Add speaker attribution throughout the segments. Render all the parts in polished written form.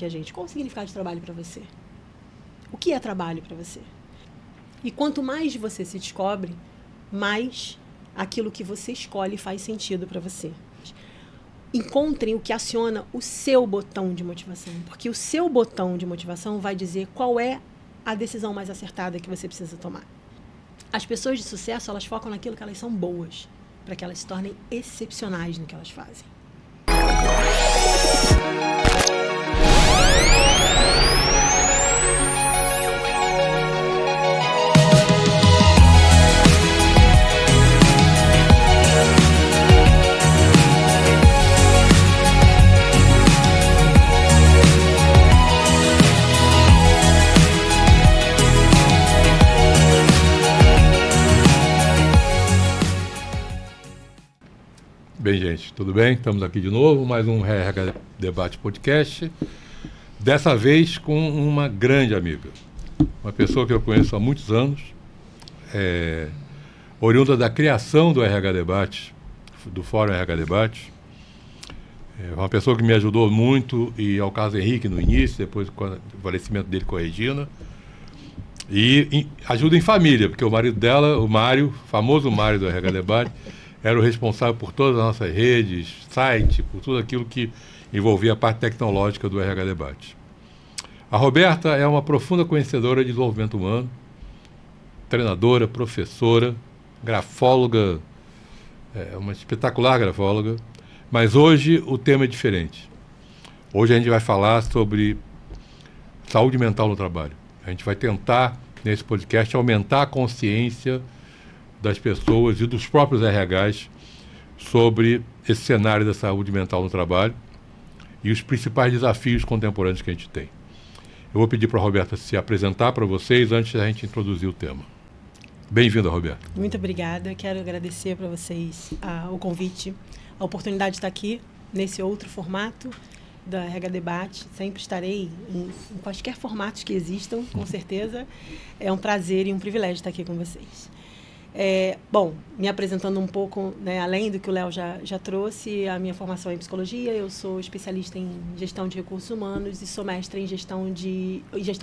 Speaker 1: a gente. Qual o significado de trabalho para você? O que é trabalho para você? E quanto mais você se descobre, mais aquilo que você escolhe faz sentido para você. Encontrem o que aciona o seu botão de motivação, porque o seu botão de motivação vai dizer qual é a decisão mais acertada que você precisa tomar. As pessoas de sucesso, elas focam naquilo que elas são boas, para que elas se tornem excepcionais no que elas fazem.
Speaker 2: Bem, gente, tudo bem? Estamos aqui de novo, mais um RH Debate Podcast. Dessa vez com uma grande amiga, uma pessoa que eu conheço há muitos anos, oriunda da criação do RH Debate, do Fórum RH Debate. É uma pessoa que me ajudou muito, e ao caso Henrique no início, depois com o falecimento dele com a Regina. E ajuda em família, porque o marido dela, o Mário, famoso Mário do RH Debate, era o responsável por todas as nossas redes, site, por tudo aquilo que envolvia a parte tecnológica do RH Debate. A Roberta é uma profunda conhecedora de desenvolvimento humano, treinadora, professora, grafóloga, uma espetacular grafóloga, mas hoje o tema é diferente. Hoje a gente vai falar sobre saúde mental no trabalho. A gente vai tentar, nesse podcast, aumentar a consciência das pessoas e dos próprios RHs sobre esse cenário da saúde mental no trabalho e os principais desafios contemporâneos que a gente tem. Eu vou pedir para a Roberta se apresentar para vocês antes da gente introduzir o tema. Bem-vinda, Roberta.
Speaker 1: Muito obrigada. Quero agradecer para vocês o convite, a oportunidade de estar aqui nesse outro formato da RH Debate. Sempre estarei em quaisquer formatos que existam, com certeza. É um prazer e um privilégio estar aqui com vocês. Bom, me apresentando um pouco, né, além do que o Léo já trouxe, a minha formação é em psicologia, eu sou especialista em gestão de recursos humanos e sou mestre em gestão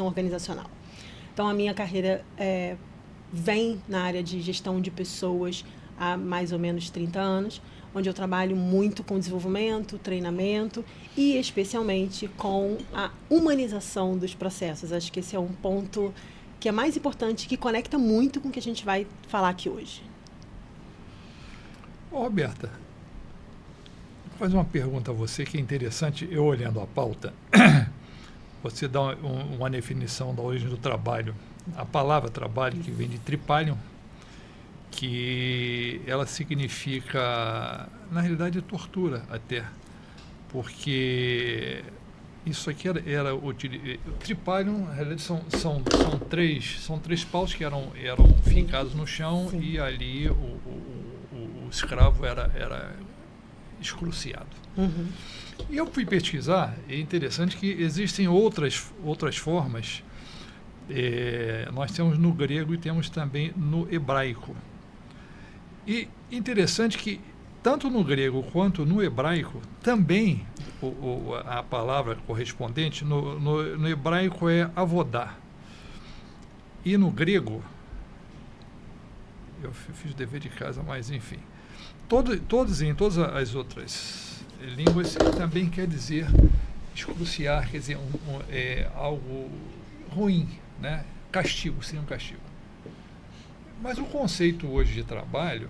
Speaker 1: organizacional. Então, a minha carreira vem na área de gestão de pessoas há mais ou menos 30 anos, onde eu trabalho muito com desenvolvimento, treinamento e especialmente com a humanização dos processos. Acho que esse é um ponto que é mais importante, que conecta muito com o que a gente vai falar aqui hoje.
Speaker 3: Roberta, vou fazer uma pergunta a você que é interessante. Eu olhando a pauta, você dá uma definição da origem do trabalho. A palavra trabalho, que vem de tripalium, que ela significa, na realidade, tortura até, porque isso aqui era o tripalium, na realidade são três paus que eram fincados no chão. Sim. E ali o escravo era excruciado.
Speaker 1: Uhum.
Speaker 3: E eu fui pesquisar, é interessante que existem outras formas. Nós temos no grego e temos também no hebraico. E interessante que tanto no grego quanto no hebraico, também a palavra correspondente, no hebraico é avodá. E no grego, eu fiz o dever de casa, mas enfim, em todas as outras línguas também quer dizer excruciar, quer dizer algo ruim, né? Castigo, seria um castigo. Mas o conceito hoje de trabalho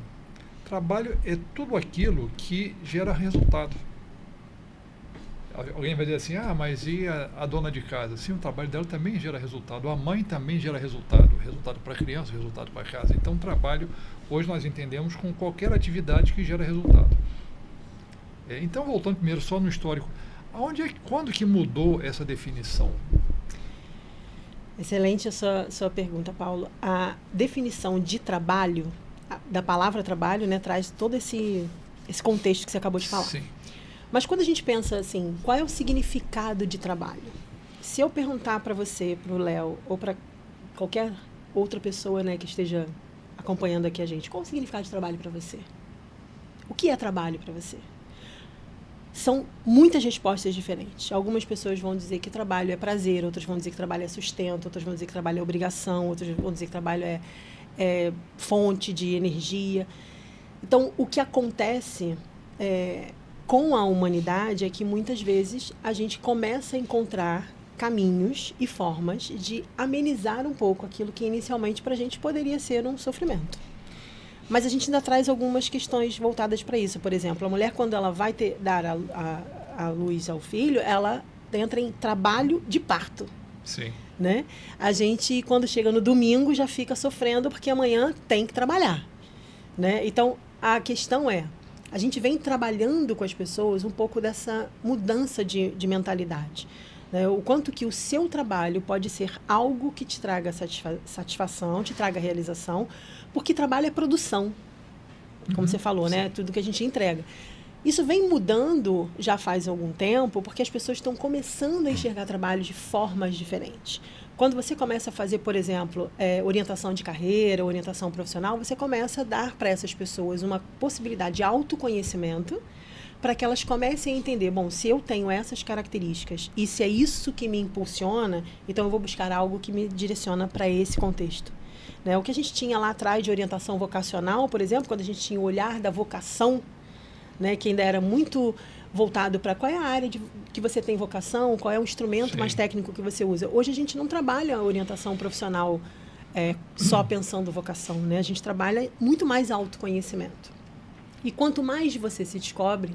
Speaker 3: é tudo aquilo que gera resultado. Alguém vai dizer assim, mas e a dona de casa? Sim, o trabalho dela também gera resultado, a mãe também gera resultado para a criança, resultado para casa. Então, trabalho, hoje nós entendemos com qualquer atividade que gera resultado. Então, voltando primeiro só no histórico, quando que mudou essa definição?
Speaker 1: Excelente a sua pergunta, Paulo. A definição de trabalho, da palavra trabalho, né, traz todo esse contexto que você acabou de falar.
Speaker 3: Sim.
Speaker 1: Mas quando a gente pensa assim, qual é o significado de trabalho? Se eu perguntar para você, para o Léo, ou para qualquer outra pessoa, né, que esteja acompanhando aqui a gente, qual é o significado de trabalho para você? O que é trabalho para você? são muitas respostas diferentes. Algumas pessoas vão dizer que trabalho é prazer, outras vão dizer que trabalho é sustento, outras vão dizer que trabalho é obrigação, outras vão dizer que trabalho é fonte de energia. Então, o que acontece com a humanidade é que muitas vezes a gente começa a encontrar caminhos e formas de amenizar um pouco aquilo que inicialmente para a gente poderia ser um sofrimento. Mas a gente ainda traz algumas questões voltadas para isso. Por exemplo, a mulher, quando ela vai dar a luz ao filho, ela entra em trabalho de parto.
Speaker 3: Sim.
Speaker 1: Né? A gente, quando chega no domingo, já fica sofrendo porque amanhã tem que trabalhar. Né? Então, a questão é, a gente vem trabalhando com as pessoas um pouco dessa mudança de mentalidade. Né? O quanto que o seu trabalho pode ser algo que te traga satisfação, te traga realização, porque trabalho é produção, como você falou, né? Tudo que a gente entrega. Isso vem mudando já faz algum tempo, porque as pessoas estão começando a enxergar trabalho de formas diferentes. Quando você começa a fazer, por exemplo, orientação de carreira, orientação profissional, você começa a dar para essas pessoas uma possibilidade de autoconhecimento, para que elas comecem a entender, bom, se eu tenho essas características e se é isso que me impulsiona, então eu vou buscar algo que me direciona para esse contexto. Né? O que a gente tinha lá atrás de orientação vocacional, por exemplo, quando a gente tinha o olhar da vocação, né, que ainda era muito voltado para qual é a área que você tem vocação, qual é o instrumento mais técnico que você usa. Hoje a gente não trabalha a orientação profissional só pensando vocação, né? A gente trabalha muito mais autoconhecimento. E quanto mais você se descobre,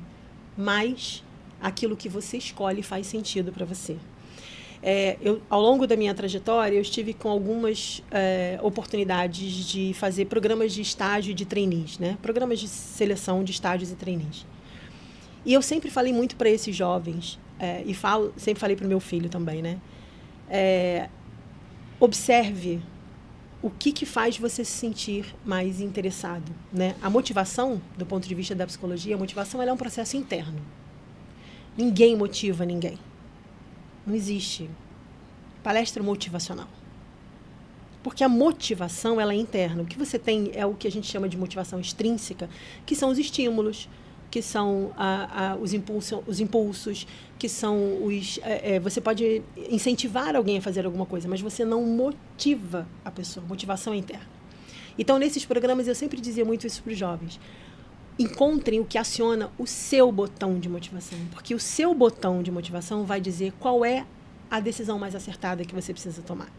Speaker 1: mais aquilo que você escolhe faz sentido para você. Ao longo da minha trajetória, eu estive com algumas oportunidades de fazer programas de estágio e de trainees, né? Programas de seleção de estágios e trainees. E eu sempre falei muito para esses jovens, sempre falei para o meu filho também, né? Observe o que faz você se sentir mais interessado, né? A motivação, do ponto de vista da psicologia, a motivação ela é um processo interno. Ninguém motiva ninguém. Não existe palestra motivacional. Porque a motivação ela é interna. O que você tem é o que a gente chama de motivação extrínseca, que são os estímulos, que são os impulsos, que são os... você pode incentivar alguém a fazer alguma coisa, mas você não motiva a pessoa. Motivação é interna. Então, nesses programas, eu sempre dizia muito isso para os jovens. Encontrem o que aciona o seu botão de motivação, porque o seu botão de motivação vai dizer qual é a decisão mais acertada que você precisa tomar.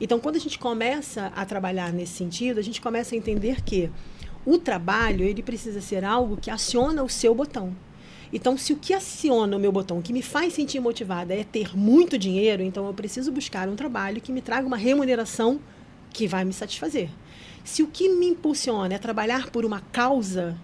Speaker 1: Então, quando a gente começa a trabalhar nesse sentido, a gente começa a entender que o trabalho ele precisa ser algo que aciona o seu botão. Então, se o que aciona o meu botão, que me faz sentir motivada é ter muito dinheiro, então eu preciso buscar um trabalho que me traga uma remuneração que vai me satisfazer. Se o que me impulsiona é trabalhar por uma causa,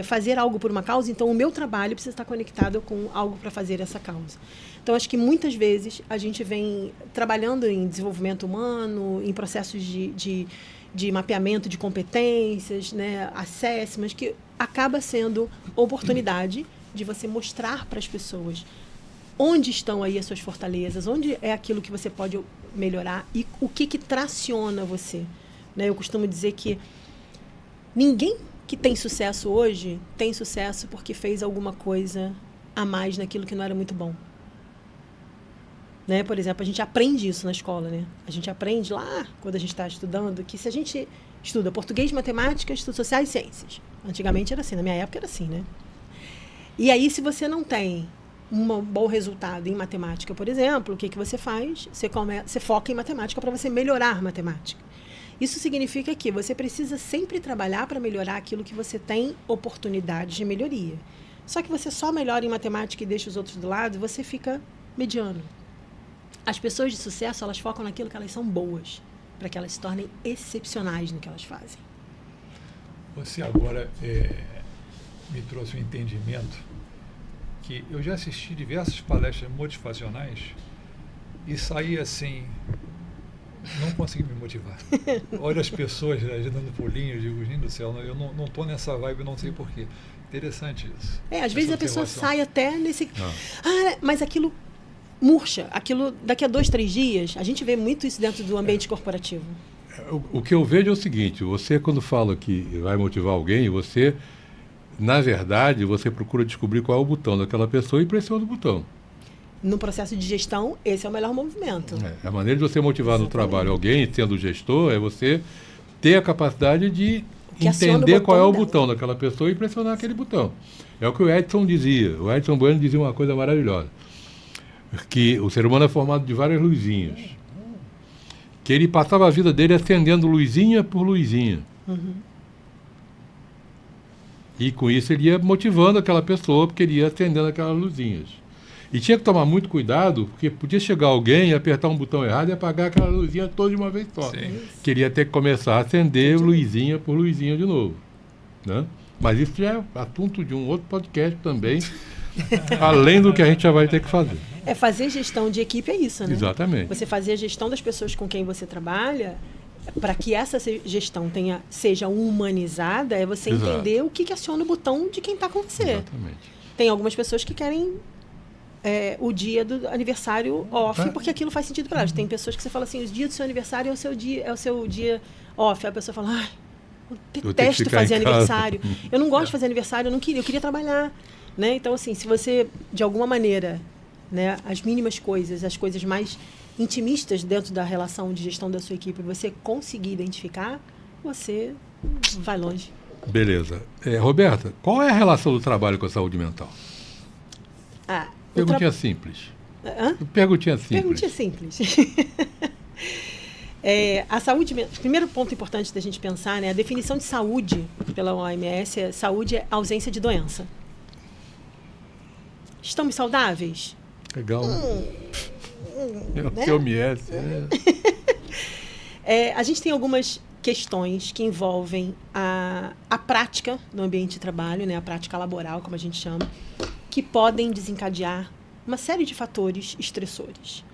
Speaker 1: fazer algo por uma causa, então o meu trabalho precisa estar conectado com algo para fazer essa causa. Então, acho que muitas vezes a gente vem trabalhando em desenvolvimento humano, em processos de mapeamento de competências, né, assessments, que acaba sendo oportunidade de você mostrar para as pessoas onde estão aí as suas fortalezas, onde é aquilo que você pode melhorar e o que traciona você. Né? Eu costumo dizer que ninguém que tem sucesso hoje tem sucesso porque fez alguma coisa a mais naquilo que não era muito bom. Né? Por exemplo, a gente aprende isso na escola, né? A gente aprende lá, quando a gente está estudando, que se a gente estuda português, matemática, estudos sociais e ciências. Antigamente era assim, na minha época era assim, né? E aí, se você não tem um bom resultado em matemática, por exemplo, o que você faz? Você foca em matemática para você melhorar matemática. Isso significa que você precisa sempre trabalhar para melhorar aquilo que você tem oportunidades de melhoria. Só que você só melhora em matemática e deixa os outros do lado, você fica mediano. As pessoas de sucesso, elas focam naquilo que elas são boas, para que elas se tornem excepcionais no que elas fazem.
Speaker 3: Você agora me trouxe um entendimento que eu já assisti diversas palestras motivacionais e saí assim, não consegui me motivar. Olha as pessoas dando pulinhos, digo, gente do céu, eu não estou nessa vibe, não sei porquê. Interessante isso.
Speaker 1: Às vezes a pessoa sai até nesse... mas aquilo murcha. Aquilo, daqui a 2, 3 dias, a gente vê muito isso dentro do ambiente corporativo.
Speaker 2: O que eu vejo é o seguinte, você quando fala que vai motivar alguém, você na verdade, você procura descobrir qual é o botão daquela pessoa e pressiona o botão.
Speaker 1: No processo de gestão, esse é o melhor movimento.
Speaker 2: A maneira de você motivar no trabalho alguém, sendo gestor, é você ter a capacidade de entender qual é o botão daquela pessoa e pressionar aquele botão. É o que o Edson dizia. O Edson Bueno dizia uma coisa maravilhosa, que o ser humano é formado de várias luzinhas. Que ele passava a vida dele acendendo luzinha por luzinha. E com isso ele ia motivando aquela pessoa, porque ele ia acendendo aquelas luzinhas. E tinha que tomar muito cuidado, porque podia chegar alguém e apertar um botão errado e apagar aquela luzinha toda de uma vez só. Queria ter que começar a acender luzinha por luzinha de novo. Né? Mas isso já é assunto de um outro podcast também, além do que a gente já vai ter que fazer.
Speaker 1: Fazer gestão de equipe é isso, né?
Speaker 2: Exatamente.
Speaker 1: Você fazer a gestão das pessoas com quem você trabalha, para que essa gestão seja humanizada, é você entender o que aciona o botão de quem está com você.
Speaker 2: Exatamente.
Speaker 1: Tem algumas pessoas que querem o dia do aniversário off, porque aquilo faz sentido para elas. Tem pessoas que você fala assim, o dia do seu aniversário é o seu dia off. Aí a pessoa fala, eu detesto fazer aniversário. Eu não gosto de fazer aniversário, eu queria trabalhar. Né? Então, assim, se você, de alguma maneira, né, as mínimas coisas, as coisas mais intimistas dentro da relação de gestão da sua equipe, você conseguir identificar, você vai longe.
Speaker 2: Beleza. Roberta, qual é a relação do trabalho com a saúde mental? Perguntinha simples. Perguntinha simples.
Speaker 1: A saúde, primeiro ponto importante da gente pensar, né, a definição de saúde pela OMS, saúde é ausência de doença. Estamos saudáveis?
Speaker 2: Legal.
Speaker 1: Né?
Speaker 2: OMS.
Speaker 1: A gente tem algumas questões que envolvem a prática no ambiente de trabalho, né, a prática laboral, como a gente chama, que podem desencadear uma série de fatores estressores.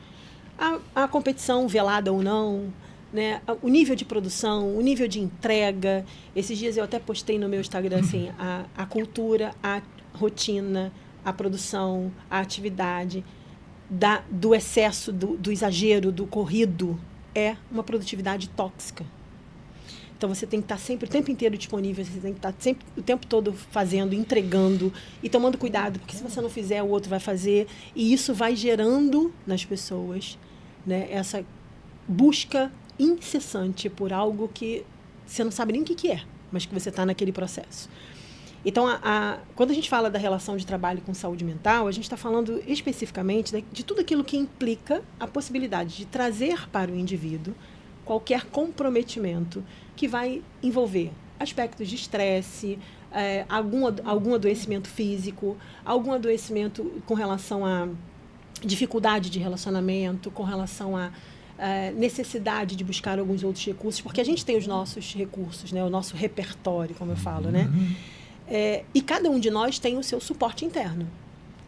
Speaker 1: A competição, velada ou não, né, o nível de produção, o nível de entrega. Esses dias eu até postei no meu Instagram assim, a cultura, a rotina, a produção, a atividade do excesso, do exagero, do corrido, é uma produtividade tóxica. Então, você tem que estar sempre, o tempo inteiro disponível, você tem que estar sempre, o tempo todo fazendo, entregando e tomando cuidado, porque se você não fizer, o outro vai fazer. E isso vai gerando nas pessoas, né, essa busca incessante por algo que você não sabe nem o que é, mas que você está naquele processo. Então, quando a gente fala da relação de trabalho com saúde mental, a gente está falando especificamente de tudo aquilo que implica a possibilidade de trazer para o indivíduo qualquer comprometimento que vai envolver aspectos de estresse, algum adoecimento físico, algum adoecimento com relação a dificuldade de relacionamento, com relação a necessidade de buscar alguns outros recursos, porque a gente tem os nossos recursos, né, o nosso repertório, como eu falo, né? E cada um de nós tem o seu suporte interno.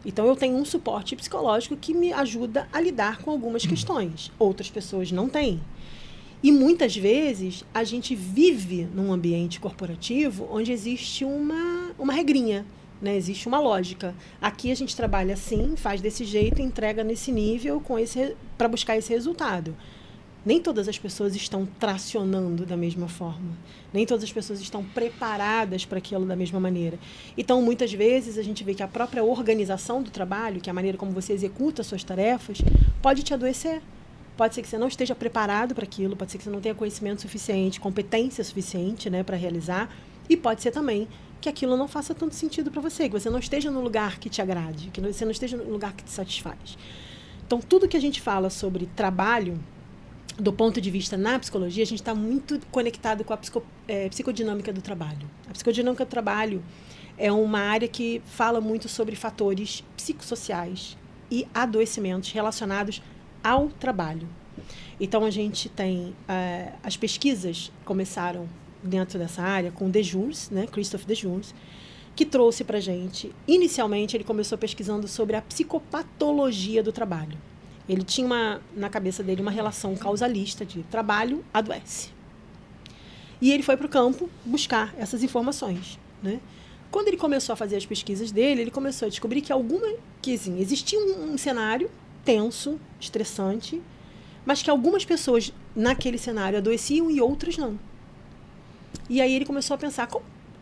Speaker 1: Então, eu tenho um suporte psicológico que me ajuda a lidar com algumas questões. Outras pessoas não têm. E muitas vezes a gente vive num ambiente corporativo onde existe uma regrinha, né? Existe uma lógica. Aqui a gente trabalha assim, faz desse jeito, entrega nesse nível para buscar esse resultado. Nem todas as pessoas estão tracionando da mesma forma. Nem todas as pessoas estão preparadas para aquilo da mesma maneira. Então, muitas vezes, a gente vê que a própria organização do trabalho, que é a maneira como você executa as suas tarefas, pode te adoecer. Pode ser que você não esteja preparado para aquilo, pode ser que você não tenha conhecimento suficiente, competência suficiente, né, para realizar. E pode ser também que aquilo não faça tanto sentido para você, que você não esteja no lugar que te agrade, que você não esteja no lugar que te satisfaz. Então, tudo que a gente fala sobre trabalho, do ponto de vista na psicologia, a gente está muito conectado com a psicodinâmica do trabalho. A psicodinâmica do trabalho é uma área que fala muito sobre fatores psicossociais e adoecimentos relacionados ao trabalho. Então, a gente tem as pesquisas começaram dentro dessa área com Dejours, né, Christophe Dejours, que trouxe para a gente, inicialmente, ele começou pesquisando sobre a psicopatologia do trabalho. Ele tinha na cabeça dele uma relação causalista de trabalho adoece. E ele foi para o campo buscar essas informações, né? Quando ele começou a fazer as pesquisas dele, ele começou a descobrir que assim, existia um cenário tenso, estressante, mas que algumas pessoas naquele cenário adoeciam e outras não. E aí ele começou a pensar,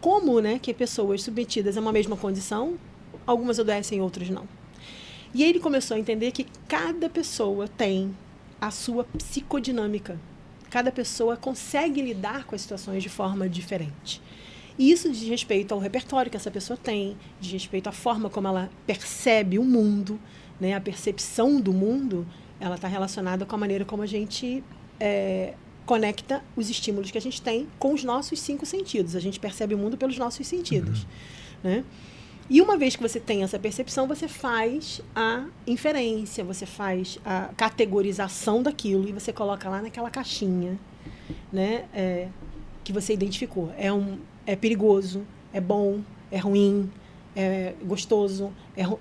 Speaker 1: como, né, que pessoas submetidas a uma mesma condição, algumas adoecem, outras não. E aí ele começou a entender que cada pessoa tem a sua psicodinâmica. Cada pessoa consegue lidar com as situações de forma diferente. E isso diz respeito ao repertório que essa pessoa tem, diz respeito à forma como ela percebe o mundo, né? A percepção do mundo, ela está relacionada com a maneira como a gente conecta os estímulos que a gente tem com os nossos 5 sentidos. A gente percebe o mundo pelos nossos sentidos, né? E uma vez que você tem essa percepção, você faz a inferência, você faz a categorização daquilo e você coloca lá naquela caixinha, né, que você identificou. É perigoso, é bom, é ruim, é gostoso,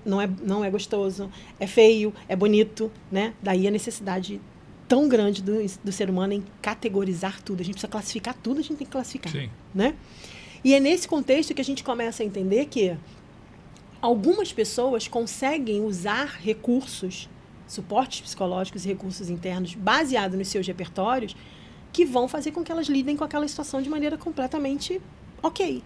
Speaker 1: não é gostoso, é feio, é bonito, né? Daí a necessidade tão grande do ser humano em categorizar tudo. A gente precisa classificar tudo, a gente tem que classificar.
Speaker 3: Sim.
Speaker 1: Né? E é nesse contexto que a gente começa a entender que algumas pessoas conseguem usar recursos, suportes psicológicos e recursos internos baseados nos seus repertórios que vão fazer com que elas lidem com aquela situação de maneira completamente ok.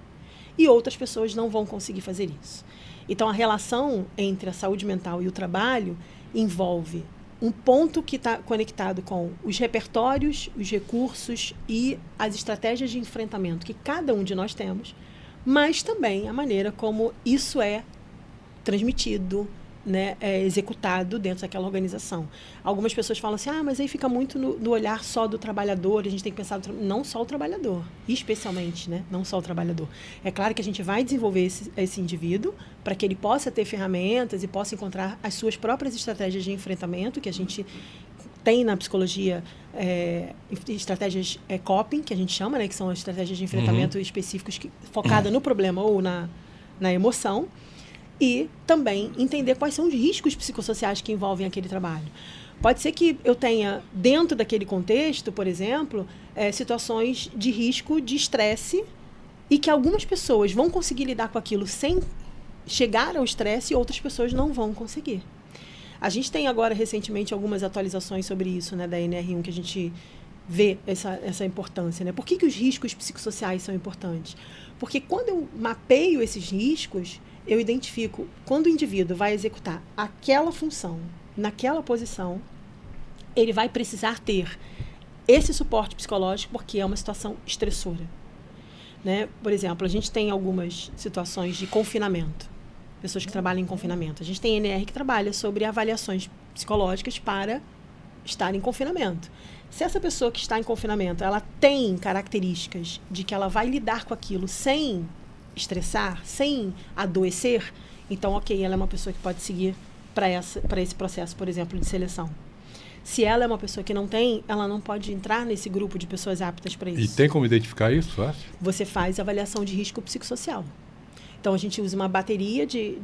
Speaker 1: E outras pessoas não vão conseguir fazer isso. Então, a relação entre a saúde mental e o trabalho envolve um ponto que está conectado com os repertórios, os recursos e as estratégias de enfrentamento que cada um de nós temos, mas também a maneira como isso é transmitido, né, executado dentro daquela organização. Algumas pessoas falam assim, mas aí fica muito no olhar só do trabalhador, a gente tem que pensar não só o trabalhador, especialmente, né, não só o trabalhador. É claro que a gente vai desenvolver esse indivíduo para que ele possa ter ferramentas e possa encontrar as suas próprias estratégias de enfrentamento, que a gente tem na psicologia estratégias coping, que a gente chama, né, que são as estratégias de enfrentamento específicos focadas no problema ou na emoção. E também entender quais são os riscos psicossociais que envolvem aquele trabalho. Pode ser que eu tenha, dentro daquele contexto, por exemplo, situações de risco de estresse e que algumas pessoas vão conseguir lidar com aquilo sem chegar ao estresse e outras pessoas não vão conseguir. A gente tem agora, recentemente, algumas atualizações sobre isso, né, da NR1, que a gente vê essa importância. Né? Por que os riscos psicossociais são importantes? Porque quando eu mapeio esses riscos, eu identifico quando o indivíduo vai executar aquela função, naquela posição, ele vai precisar ter esse suporte psicológico porque é uma situação estressora. Né? Por exemplo, a gente tem algumas situações de confinamento, pessoas que trabalham em confinamento. A gente tem NR que trabalha sobre avaliações psicológicas para estar em confinamento. Se essa pessoa que está em confinamento, ela tem características de que ela vai lidar com aquilo sem estressar, sem adoecer, então, ok, ela é uma pessoa que pode seguir para esse processo, por exemplo, de seleção. Se ela é uma pessoa que não tem, ela não pode entrar nesse grupo de pessoas aptas para isso.
Speaker 2: E tem como identificar isso, fácil?
Speaker 1: Você faz avaliação de risco psicossocial. Então, a gente usa uma bateria de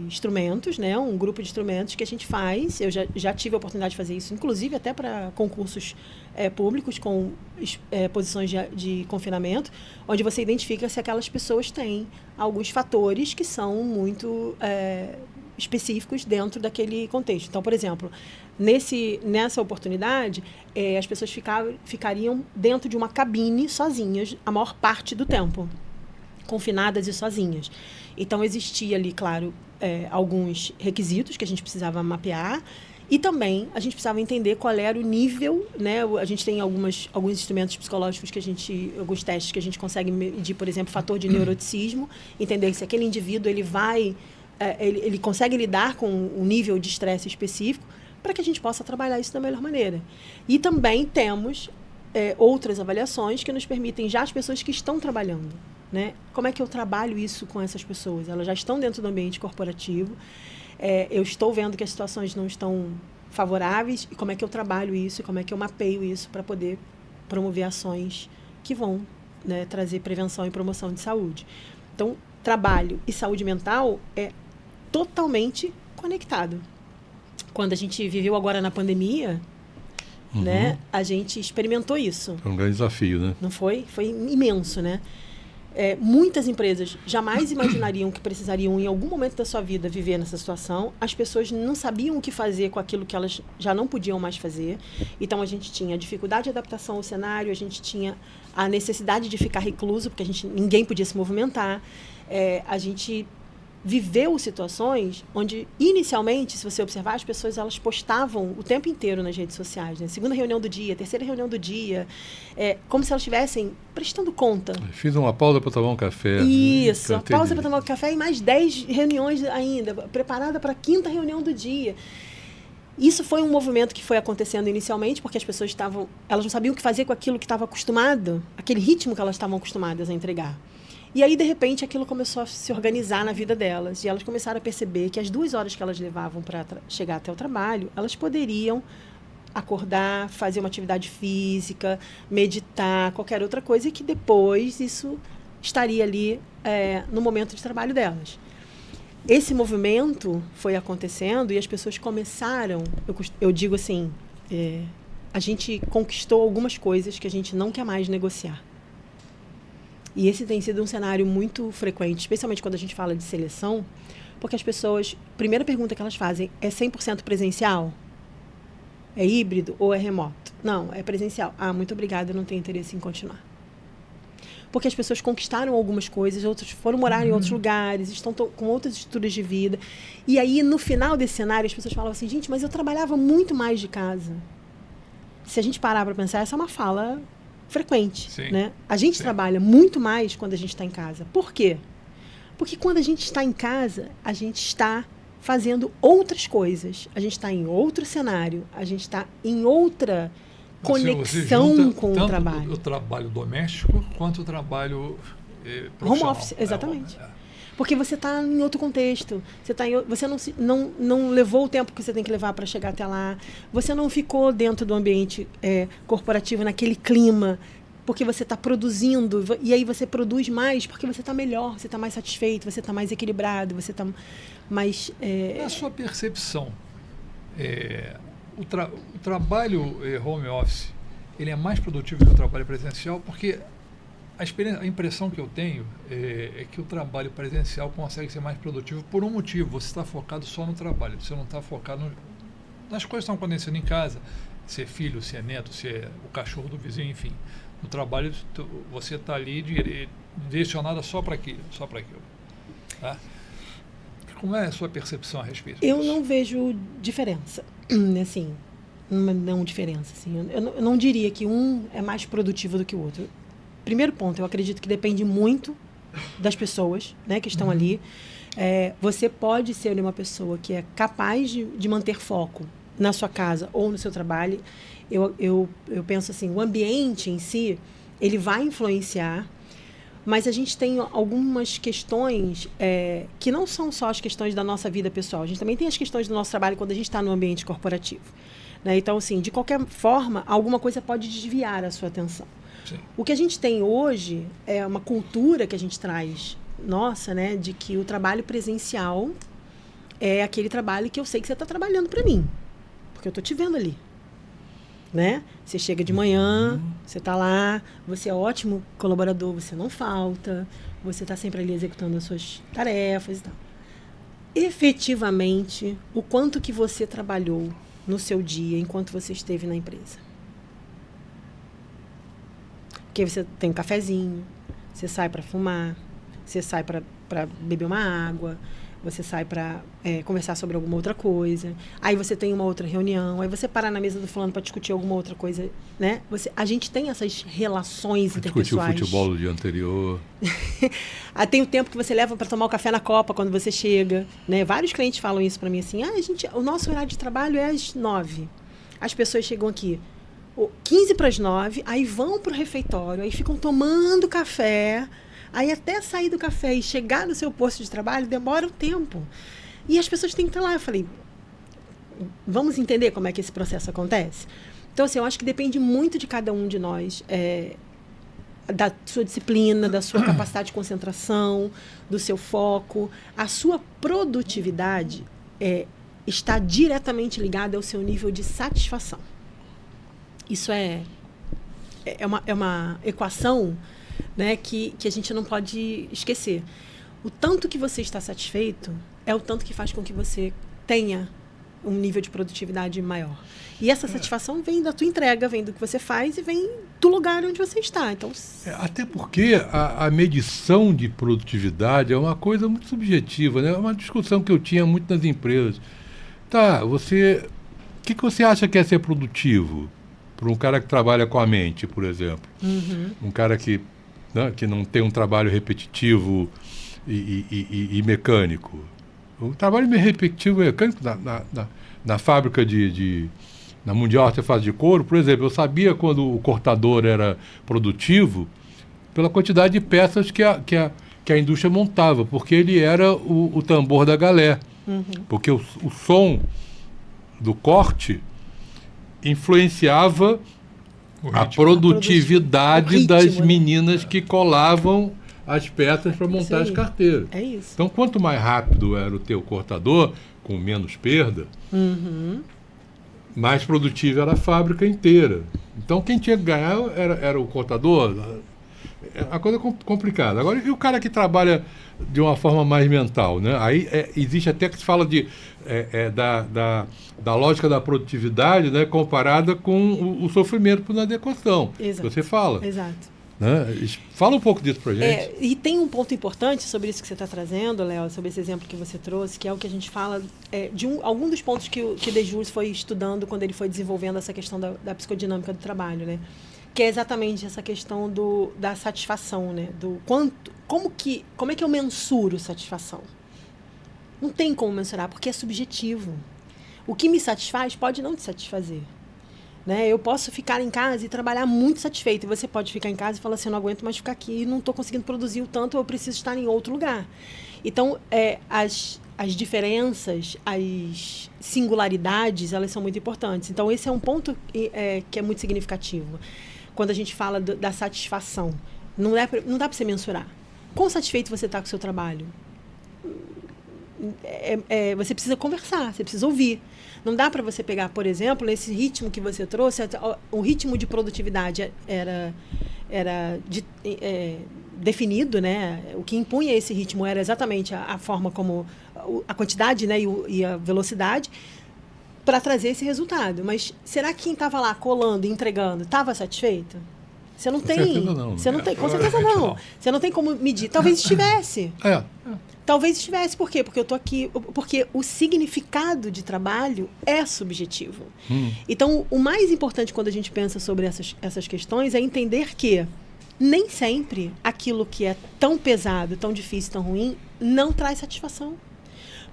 Speaker 1: instrumentos, né? Um grupo de instrumentos que a gente faz. Eu já tive a oportunidade de fazer isso, inclusive até para concursos públicos com posições de confinamento, onde você identifica se aquelas pessoas têm alguns fatores que são muito específicos dentro daquele contexto. Então, por exemplo, nessa oportunidade, as pessoas ficariam dentro de uma cabine sozinhas a maior parte do tempo, confinadas e sozinhas. Então, existia ali, claro, alguns requisitos que a gente precisava mapear e também a gente precisava entender qual era o nível, né? A gente tem alguns instrumentos psicológicos alguns testes que a gente consegue medir, por exemplo, fator de neuroticismo, entender se aquele indivíduo ele consegue lidar com um nível de estresse específico para que a gente possa trabalhar isso da melhor maneira. E também temos outras avaliações que nos permitem já as pessoas que estão trabalhando. Né? Como é que eu trabalho isso com essas pessoas? Elas já estão dentro do ambiente corporativo, eu estou vendo que as situações não estão favoráveis, e como é que eu trabalho isso, e como é que eu mapeio isso para poder promover ações que vão, né, trazer prevenção e promoção de saúde. Então, trabalho e saúde mental é totalmente conectado. Quando a gente viveu agora na pandemia, né, a gente experimentou isso.
Speaker 2: Foi um grande desafio, né?
Speaker 1: Não foi? Foi imenso, né? muitas empresas jamais imaginariam que precisariam, em algum momento da sua vida, viver nessa situação. As pessoas não sabiam o que fazer com aquilo que elas já não podiam mais fazer. Então, a gente tinha dificuldade de adaptação ao cenário, a gente tinha a necessidade de ficar recluso, porque ninguém podia se movimentar. A gente viveu situações onde, inicialmente, se você observar, as pessoas elas postavam o tempo inteiro nas redes sociais, né? Segunda reunião do dia, terceira reunião do dia, como se elas estivessem prestando conta.
Speaker 2: Fiz uma pausa para tomar um café.
Speaker 1: Isso, a pausa para tomar um café e mais 10 reuniões ainda, preparada para a 5ª reunião do dia. Isso foi um movimento que foi acontecendo inicialmente, porque as pessoas elas não sabiam o que fazer com aquilo que estava acostumado, aquele ritmo que elas estavam acostumadas a entregar. E aí, de repente, aquilo começou a se organizar na vida delas. E elas começaram a perceber que as 2 horas que elas levavam para chegar até o trabalho, elas poderiam acordar, fazer uma atividade física, meditar, qualquer outra coisa, e que depois isso estaria ali no momento de trabalho delas. Esse movimento foi acontecendo e as pessoas começaram... Eu digo assim, a gente conquistou algumas coisas que a gente não quer mais negociar. E esse tem sido um cenário muito frequente, especialmente quando a gente fala de seleção, porque as pessoas, a primeira pergunta que elas fazem é 100% presencial? É híbrido ou é remoto? Não, é presencial. Ah, muito obrigada, eu não tenho interesse em continuar. Porque as pessoas conquistaram algumas coisas, outros foram morar em outros lugares, estão com outras estruturas de vida. E aí, no final desse cenário, as pessoas falam assim, gente, mas eu trabalhava muito mais de casa. Se a gente parar para pensar, essa é uma fala frequente, né? A gente trabalha muito mais quando a gente está em casa. Por quê? Porque quando a gente está em casa, a gente está fazendo outras coisas. A gente está em outro cenário, a gente está em outra conexão com o trabalho.
Speaker 3: O trabalho doméstico quanto o trabalho profissional.
Speaker 1: Home office, exatamente. Porque você está em outro contexto. Você não levou o tempo que você tem que levar para chegar até lá. Você não ficou dentro do ambiente corporativo, naquele clima, porque você está produzindo. E aí você produz mais porque você está melhor, você está mais satisfeito, você está mais equilibrado, você está mais...
Speaker 3: Na sua percepção, o trabalho home office, ele é mais produtivo que o trabalho presencial? Porque... A impressão que eu tenho é que o trabalho presencial consegue ser mais produtivo por um motivo. Você está focado só no trabalho, você não está focado nas coisas que estão acontecendo em casa. Se é filho, se é neto, se é o cachorro do vizinho, enfim. No trabalho, você está ali direcionada só para aquilo. Tá? Como é a sua percepção a respeito disso?
Speaker 1: Eu não vejo diferença. Assim, não diferença. Assim. Eu não diria que um é mais produtivo do que o outro. Primeiro ponto, eu acredito que depende muito das pessoas, né, que estão ali. Você pode ser uma pessoa que é capaz de manter foco na sua casa ou no seu trabalho. Eu penso assim, o ambiente em si, ele vai influenciar, mas a gente tem algumas questões que não são só as questões da nossa vida pessoal. A gente também tem as questões do nosso trabalho quando a gente está no ambiente corporativo. Né? Então, assim, de qualquer forma, alguma coisa pode desviar a sua atenção.
Speaker 3: Sim.
Speaker 1: O que a gente tem hoje é uma cultura que a gente traz, nossa, né, de que o trabalho presencial é aquele trabalho que eu sei que você está trabalhando para mim, porque eu estou te vendo ali, né? Você chega de manhã, você está lá, você é ótimo colaborador, você não falta, você está sempre ali executando as suas tarefas e tal. Efetivamente, o quanto que você trabalhou no seu dia enquanto você esteve na empresa? Porque você tem um cafezinho, você sai para fumar, você sai para beber uma água, você sai para conversar sobre alguma outra coisa, aí você tem uma outra reunião, aí você para na mesa do fulano para discutir alguma outra coisa, né? A gente tem essas relações interpessoais.
Speaker 2: Discutir o futebol do dia anterior.
Speaker 1: Tem o tempo que você leva para tomar o café na copa quando você chega, né? Vários clientes falam isso para mim assim, o nosso horário de trabalho é às 9. As pessoas chegam aqui 15 para as 9, aí vão para o refeitório, aí ficam tomando café, aí até sair do café e chegar no seu posto de trabalho demora um tempo. E as pessoas têm que estar lá. Eu falei, vamos entender como é que esse processo acontece? Então, assim, eu acho que depende muito de cada um de nós, da sua disciplina, da sua capacidade de concentração, do seu foco. A sua produtividade está diretamente ligada ao seu nível de satisfação. Isso é uma equação né, que a gente não pode esquecer. O tanto que você está satisfeito é o tanto que faz com que você tenha um nível de produtividade maior. E essa satisfação vem da tua entrega, vem do que você faz e vem do lugar onde você está. Então,
Speaker 2: Até porque a medição de produtividade é uma coisa muito subjetiva, né? É uma discussão que eu tinha muito nas empresas. Tá, o que você acha que é ser produtivo? Para um cara que trabalha com a mente, por exemplo. Um cara que, né, que não tem um trabalho repetitivo e mecânico. O trabalho repetitivo e mecânico na fábrica na Mundial Artefatos de Couro, por exemplo, eu sabia quando o cortador era produtivo pela quantidade de peças que a indústria montava, porque ele era o tambor da galé. Porque o som do corte influenciava a produtividade
Speaker 1: ritmo,
Speaker 2: das
Speaker 1: né?
Speaker 2: meninas que colavam as peças para montar as carteiras.
Speaker 1: É isso.
Speaker 2: Então, quanto mais rápido era o teu cortador, com menos perda, mais produtiva era a fábrica inteira. Então, quem tinha que ganhar era o cortador. É uma coisa complicada. Agora, e o cara que trabalha de uma forma mais mental, né? Aí existe até que se fala da lógica da produtividade, né, comparada com o sofrimento por inadequação.
Speaker 1: Exato.
Speaker 2: Você fala.
Speaker 1: Exato.
Speaker 2: Né? Fala um pouco disso pra gente.
Speaker 1: E tem um ponto importante sobre isso que você está trazendo, Léo, sobre esse exemplo que você trouxe, que é o que a gente fala de algum dos pontos que Desjures foi estudando quando ele foi desenvolvendo essa questão da psicodinâmica do trabalho, né? Que é exatamente essa questão da satisfação, né? Do como é que eu mensuro satisfação? Não tem como mensurar, porque é subjetivo. O que me satisfaz pode não te satisfazer. Né? Eu posso ficar em casa e trabalhar muito satisfeito. E você pode ficar em casa e falar assim, eu não aguento mais ficar aqui, não estou conseguindo produzir o tanto, eu preciso estar em outro lugar. Então, as diferenças, as singularidades, elas são muito importantes. Então, esse é um ponto que é muito significativo. Quando a gente fala da satisfação, não dá para você mensurar. Quão satisfeito você está com o seu trabalho? Você precisa conversar, você precisa ouvir. Não dá para você pegar, por exemplo, esse ritmo que você trouxe, o ritmo de produtividade era definido, né? O que impunha esse ritmo era exatamente a forma como a quantidade, né, e a velocidade para trazer esse resultado. Mas será que quem estava lá colando e entregando estava satisfeito? Você não tem. Você não tem, com certeza não. Você não tem como medir. Talvez estivesse. Talvez estivesse. Por quê? Porque eu estou aqui. Porque o significado de trabalho é subjetivo. Então, o mais importante quando a gente pensa sobre essas questões é entender que nem sempre aquilo que é tão pesado, tão difícil, tão ruim, não traz satisfação.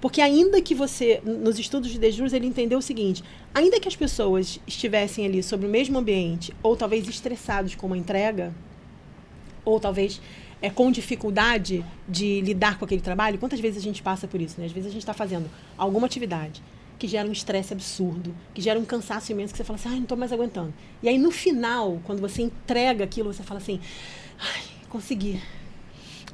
Speaker 1: Porque ainda que você, nos estudos de Desjures, ele entendeu o seguinte, ainda que as pessoas estivessem ali sobre o mesmo ambiente, ou talvez estressados com uma entrega, ou talvez com dificuldade de lidar com aquele trabalho, quantas vezes a gente passa por isso, né? Às vezes a gente está fazendo alguma atividade que gera um estresse absurdo, que gera um cansaço imenso, que você fala assim, não estou mais aguentando. E aí, no final, quando você entrega aquilo, você fala assim, consegui.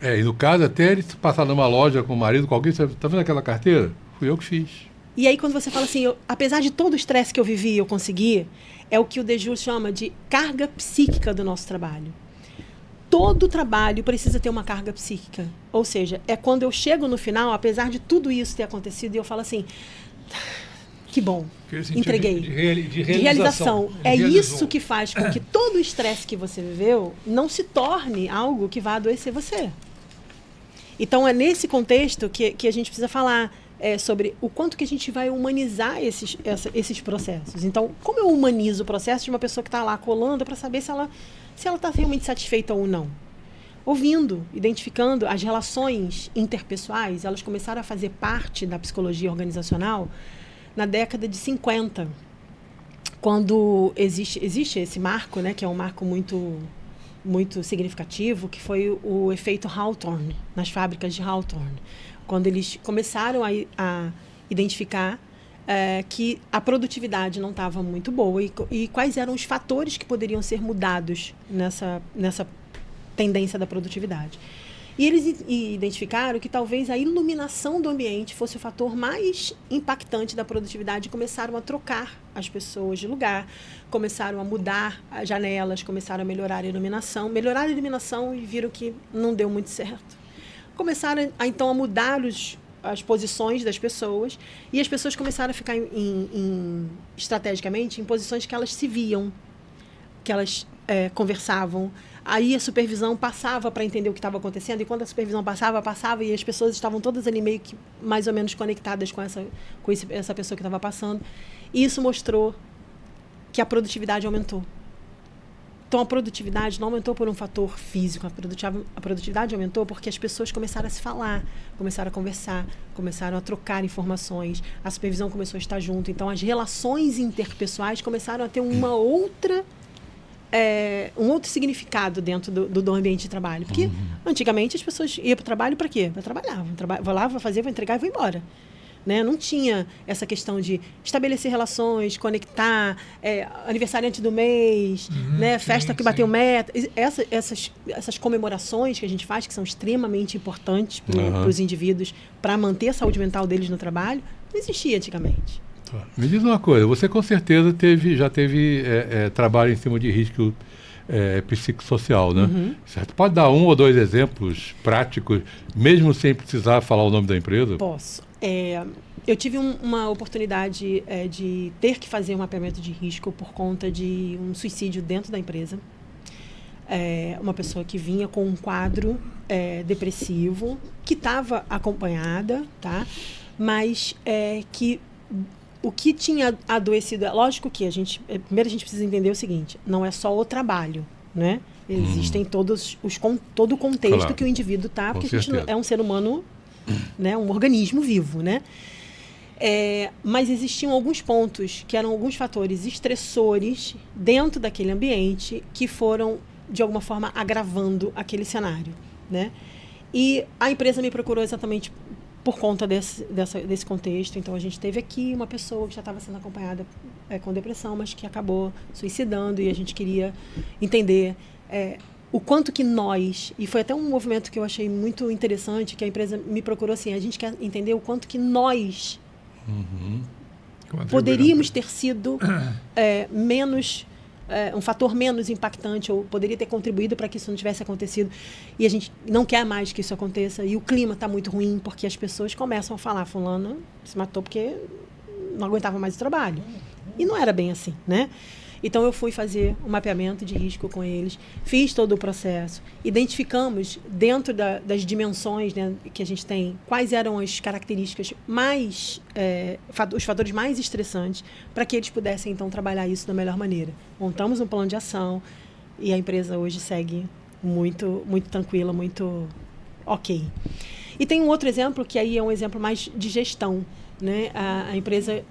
Speaker 2: E no caso, até ele passar numa loja com o marido, com alguém, você tá vendo aquela carteira? Fui eu que fiz.
Speaker 1: E aí, quando você fala assim, apesar de todo o estresse que eu vivi, eu consegui, é o que o Desjures chama de carga psíquica do nosso trabalho. Todo trabalho precisa ter uma carga psíquica. Ou seja, é quando eu chego no final, apesar de tudo isso ter acontecido, e eu falo assim, que bom, entreguei.
Speaker 3: De realização.
Speaker 1: É isso que faz com que todo o estresse que você viveu não se torne algo que vá adoecer você. Então, é nesse contexto que a gente precisa falar sobre o quanto que a gente vai humanizar esses processos. Então, como eu humanizo o processo de uma pessoa que está lá colando para saber se ela está realmente satisfeita ou não? Ouvindo, identificando as relações interpessoais, elas começaram a fazer parte da psicologia organizacional na década de 50, quando existe esse marco, né, que é um marco muito, muito significativo, que foi o efeito Hawthorne, nas fábricas de Hawthorne, quando eles começaram a identificar que a produtividade não estava muito boa e quais eram os fatores que poderiam ser mudados nessa tendência da produtividade. E eles identificaram que talvez a iluminação do ambiente fosse o fator mais impactante da produtividade e começaram a trocar as pessoas de lugar, começaram a mudar as janelas, começaram a melhorar a iluminação. Melhoraram a iluminação e viram que não deu muito certo. Começaram, então, a mudar as posições das pessoas e as pessoas começaram a ficar estrategicamente em posições que elas se viam, que elas conversavam. Aí a supervisão passava para entender o que estava acontecendo, e quando a supervisão passava, e as pessoas estavam todas ali meio que mais ou menos conectadas com essa pessoa que estava passando. E isso mostrou que a produtividade aumentou. Então, a produtividade não aumentou por um fator físico, a produtividade aumentou porque as pessoas começaram a se falar, começaram a conversar, começaram a trocar informações, a supervisão começou a estar junto. Então, as relações interpessoais começaram a ter um outro significado dentro do ambiente de trabalho. Porque, antigamente, as pessoas iam para o trabalho para quê? Para trabalhar. Vou lá, vou fazer, vou entregar e vou embora. Né? Não tinha essa questão de estabelecer relações, conectar, aniversariante do mês, né? Festa que bateu meta. Essas comemorações que a gente faz, que são extremamente importantes para os indivíduos, para manter a saúde mental deles no trabalho, não existia antigamente.
Speaker 2: Me diz uma coisa, você com certeza já teve trabalho em cima de risco psicossocial, né? Certo? Pode dar 1 ou 2 exemplos práticos, mesmo sem precisar falar o nome da empresa?
Speaker 1: Posso. Eu tive uma oportunidade de ter que fazer um mapeamento de risco por conta de um suicídio dentro da empresa. Uma pessoa que vinha com um quadro depressivo, que estava acompanhada, tá? Mas que o que tinha adoecido... Lógico que primeiro a gente precisa entender o seguinte, não é só o trabalho, né? Existem todo o contexto que o indivíduo está, porque a gente é um ser humano, né, um organismo vivo, né? Mas existiam alguns pontos que eram alguns fatores estressores dentro daquele ambiente que foram, de alguma forma, agravando aquele cenário, né? E a empresa me procurou exatamente por conta desse contexto. Então, a gente teve aqui uma pessoa que já estava sendo acompanhada com depressão, mas que acabou suicidando, e a gente queria entender o quanto que nós, e foi até um movimento que eu achei muito interessante, que a empresa me procurou assim, a gente quer entender o quanto que nós poderíamos ter sido menos, um fator menos impactante, ou poderia ter contribuído para que isso não tivesse acontecido, e a gente não quer mais que isso aconteça, e o clima está muito ruim, porque as pessoas começam a falar, fulano se matou porque não aguentava mais o trabalho. E não era bem assim, né? Então, eu fui fazer um mapeamento de risco com eles, fiz todo o processo, identificamos dentro das dimensões, né, que a gente tem, quais eram as características mais, os fatores mais estressantes, para que eles pudessem, então, trabalhar isso da melhor maneira. Montamos um plano de ação e a empresa hoje segue muito, muito tranquila, muito ok. E tem um outro exemplo, que aí é um exemplo mais de gestão, né? A empresa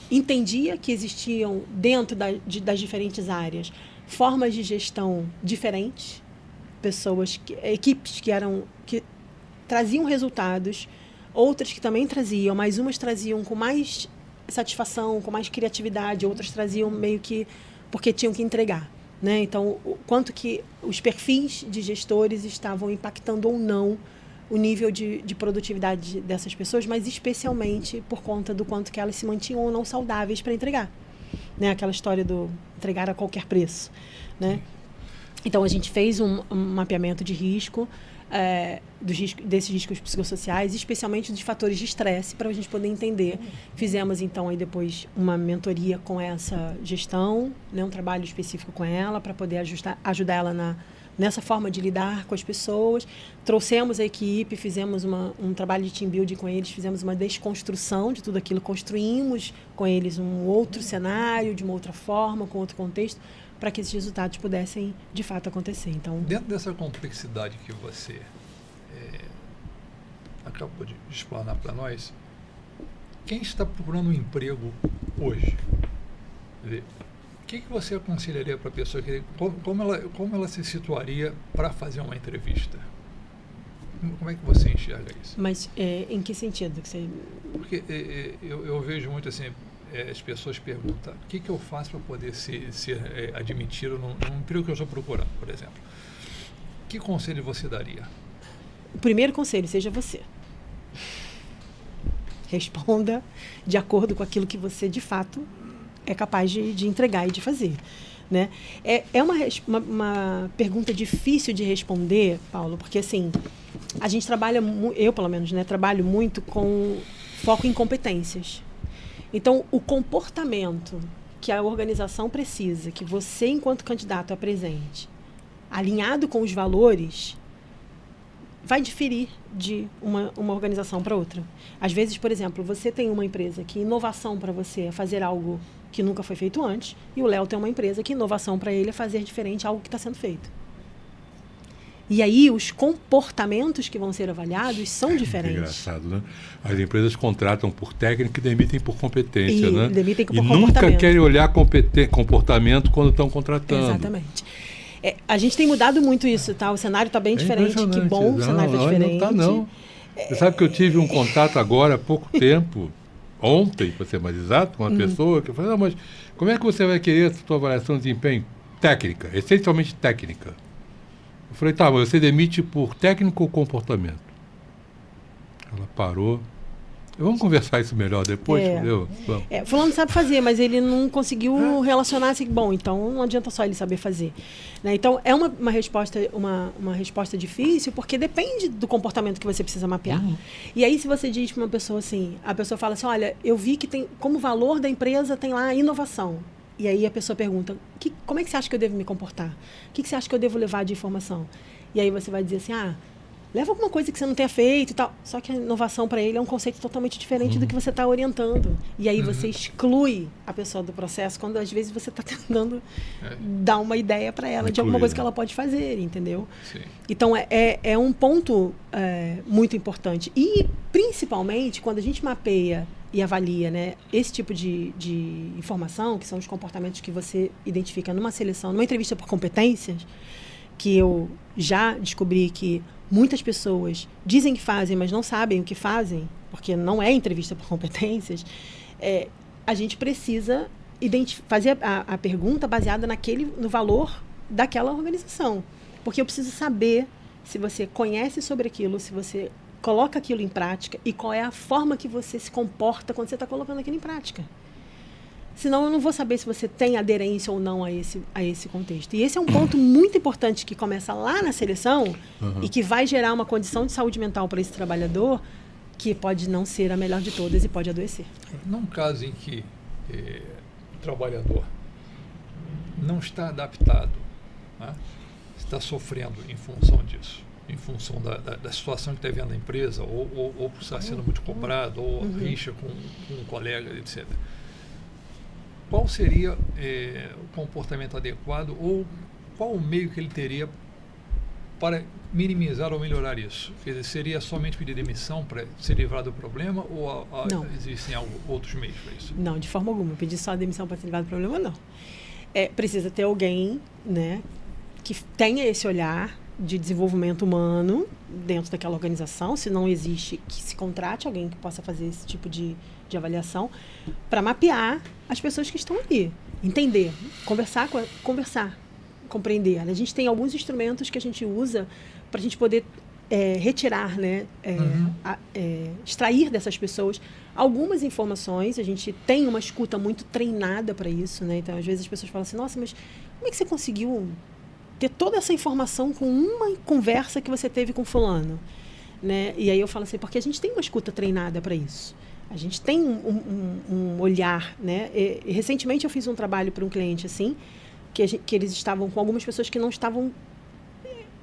Speaker 1: entendia que existiam dentro das diferentes áreas formas de gestão diferentes, equipes que traziam resultados, outras que também traziam, mas umas traziam com mais satisfação, com mais criatividade, outras traziam meio que porque tinham que entregar, né? Então, o quanto que os perfis de gestores estavam impactando ou não o nível de produtividade dessas pessoas, mas especialmente por conta do quanto que elas se mantinham ou não saudáveis para entregar, né? Aquela história do entregar a qualquer preço, né? Então, a gente fez um mapeamento de risco, desses riscos psicossociais, especialmente dos fatores de estresse, para a gente poder entender. Fizemos, então, aí depois uma mentoria com essa gestão, né? Um trabalho específico com ela, para poder ajudar ela nessa forma de lidar com as pessoas. Trouxemos a equipe, fizemos um trabalho de team building com eles, fizemos uma desconstrução de tudo aquilo, construímos com eles um outro cenário, de uma outra forma, com outro contexto, para que esses resultados pudessem, de fato, acontecer. Então,
Speaker 3: dentro dessa complexidade que você acabou de explanar para nós, quem está procurando um emprego hoje, o que você aconselharia para a pessoa? Como ela se situaria para fazer uma entrevista? Como é que você enxerga isso?
Speaker 1: Mas em que sentido?
Speaker 3: Porque eu vejo muito assim, as pessoas perguntam, o que eu faço para poder ser admitido num emprego que eu estou procurando, por exemplo? Que conselho você daria?
Speaker 1: o primeiro conselho, seja você. Responda de acordo com aquilo que você, de fato, é capaz de entregar e de fazer. Né? É uma pergunta difícil de responder, Paulo, porque assim, a gente trabalha, eu pelo menos, né, trabalho muito com foco em competências. Então, o comportamento que a organização precisa, que você, enquanto candidato, apresente, alinhado com os valores, vai diferir de uma organização para outra. Às vezes, por exemplo, você tem uma empresa que inovação para você é fazer algo que nunca foi feito antes, e o Léo tem uma empresa que inovação para ele é fazer diferente algo que está sendo feito. E aí os comportamentos que vão ser avaliados são diferentes.
Speaker 2: Engraçado, né? As empresas contratam por técnica e demitem por competência,
Speaker 1: e
Speaker 2: né?
Speaker 1: Demitem por
Speaker 2: e
Speaker 1: comportamento.
Speaker 2: Nunca querem olhar comportamento quando estão contratando.
Speaker 1: Exatamente. A gente tem mudado muito isso, tá? O cenário está bem diferente. Que bom, o cenário está diferente.
Speaker 2: Não está, não. Você sabe que eu tive um contato agora há pouco tempo, ontem, para ser mais exato, com uma pessoa que falou, mas como é que você vai querer a sua avaliação de desempenho? Técnica, essencialmente técnica. Eu falei, tá, mas você demite por técnico ou comportamento? Ela parou. Vamos conversar isso melhor depois, entendeu?
Speaker 1: Fulano sabe fazer, mas ele não conseguiu relacionar assim. Bom, então não adianta só ele saber fazer. Né? Então, é uma resposta difícil, porque depende do comportamento que você precisa mapear. E aí, se você diz para uma pessoa assim, a pessoa fala assim, olha, eu vi que tem, como valor da empresa tem lá a inovação. E aí a pessoa pergunta, como é que você acha que eu devo me comportar? O que você acha que eu devo levar de informação? E aí você vai dizer assim, leva alguma coisa que você não tenha feito e tal. Só que a inovação para ele é um conceito totalmente diferente do que você está orientando. E aí você exclui a pessoa do processo quando às vezes você está tentando dar uma ideia para ela de alguma coisa que ela pode fazer, entendeu?
Speaker 3: Sim.
Speaker 1: Então é um ponto muito importante. E principalmente quando a gente mapeia e avalia, né, esse tipo de informação, que são os comportamentos que você identifica numa seleção, numa entrevista por competências, que eu já descobri que muitas pessoas dizem que fazem, mas não sabem o que fazem, porque não é entrevista por competências, a gente precisa fazer a pergunta baseada no valor daquela organização. Porque eu preciso saber se você conhece sobre aquilo, se você coloca aquilo em prática e qual é a forma que você se comporta quando você está colocando aquilo em prática. Senão eu não vou saber se você tem aderência ou não a esse contexto. E esse é um ponto muito importante que começa lá na seleção e que vai gerar uma condição de saúde mental para esse trabalhador que pode não ser a melhor de todas e pode adoecer.
Speaker 3: Num caso em que o trabalhador não está adaptado, né, está sofrendo em função disso, em função da situação que está vivendo na empresa, ou por estar sendo muito cobrado, ou rixa com um colega, etc. Qual seria o comportamento adequado ou qual o meio que ele teria para minimizar ou melhorar isso? Quer dizer, seria somente pedir demissão para se livrar do problema ou existem outros meios para isso?
Speaker 1: Não, de forma alguma. Pedir só a demissão para se livrar do problema, não. Precisa ter alguém, né, que tenha esse olhar de desenvolvimento humano dentro daquela organização, se não existe, que se contrate alguém que possa fazer esse tipo de avaliação, para mapear as pessoas que estão ali, entender, conversar, compreender. A gente tem alguns instrumentos que a gente usa para a gente poder retirar, né, extrair dessas pessoas algumas informações. A gente tem uma escuta muito treinada para isso, né? Então, às vezes as pessoas falam assim, nossa, mas como é que você conseguiu ter toda essa informação com uma conversa que você teve com fulano? Né? E aí eu falo assim, porque a gente tem uma escuta treinada para isso. A gente tem um olhar, né? E recentemente eu fiz um trabalho para um cliente assim, que eles estavam com algumas pessoas que não estavam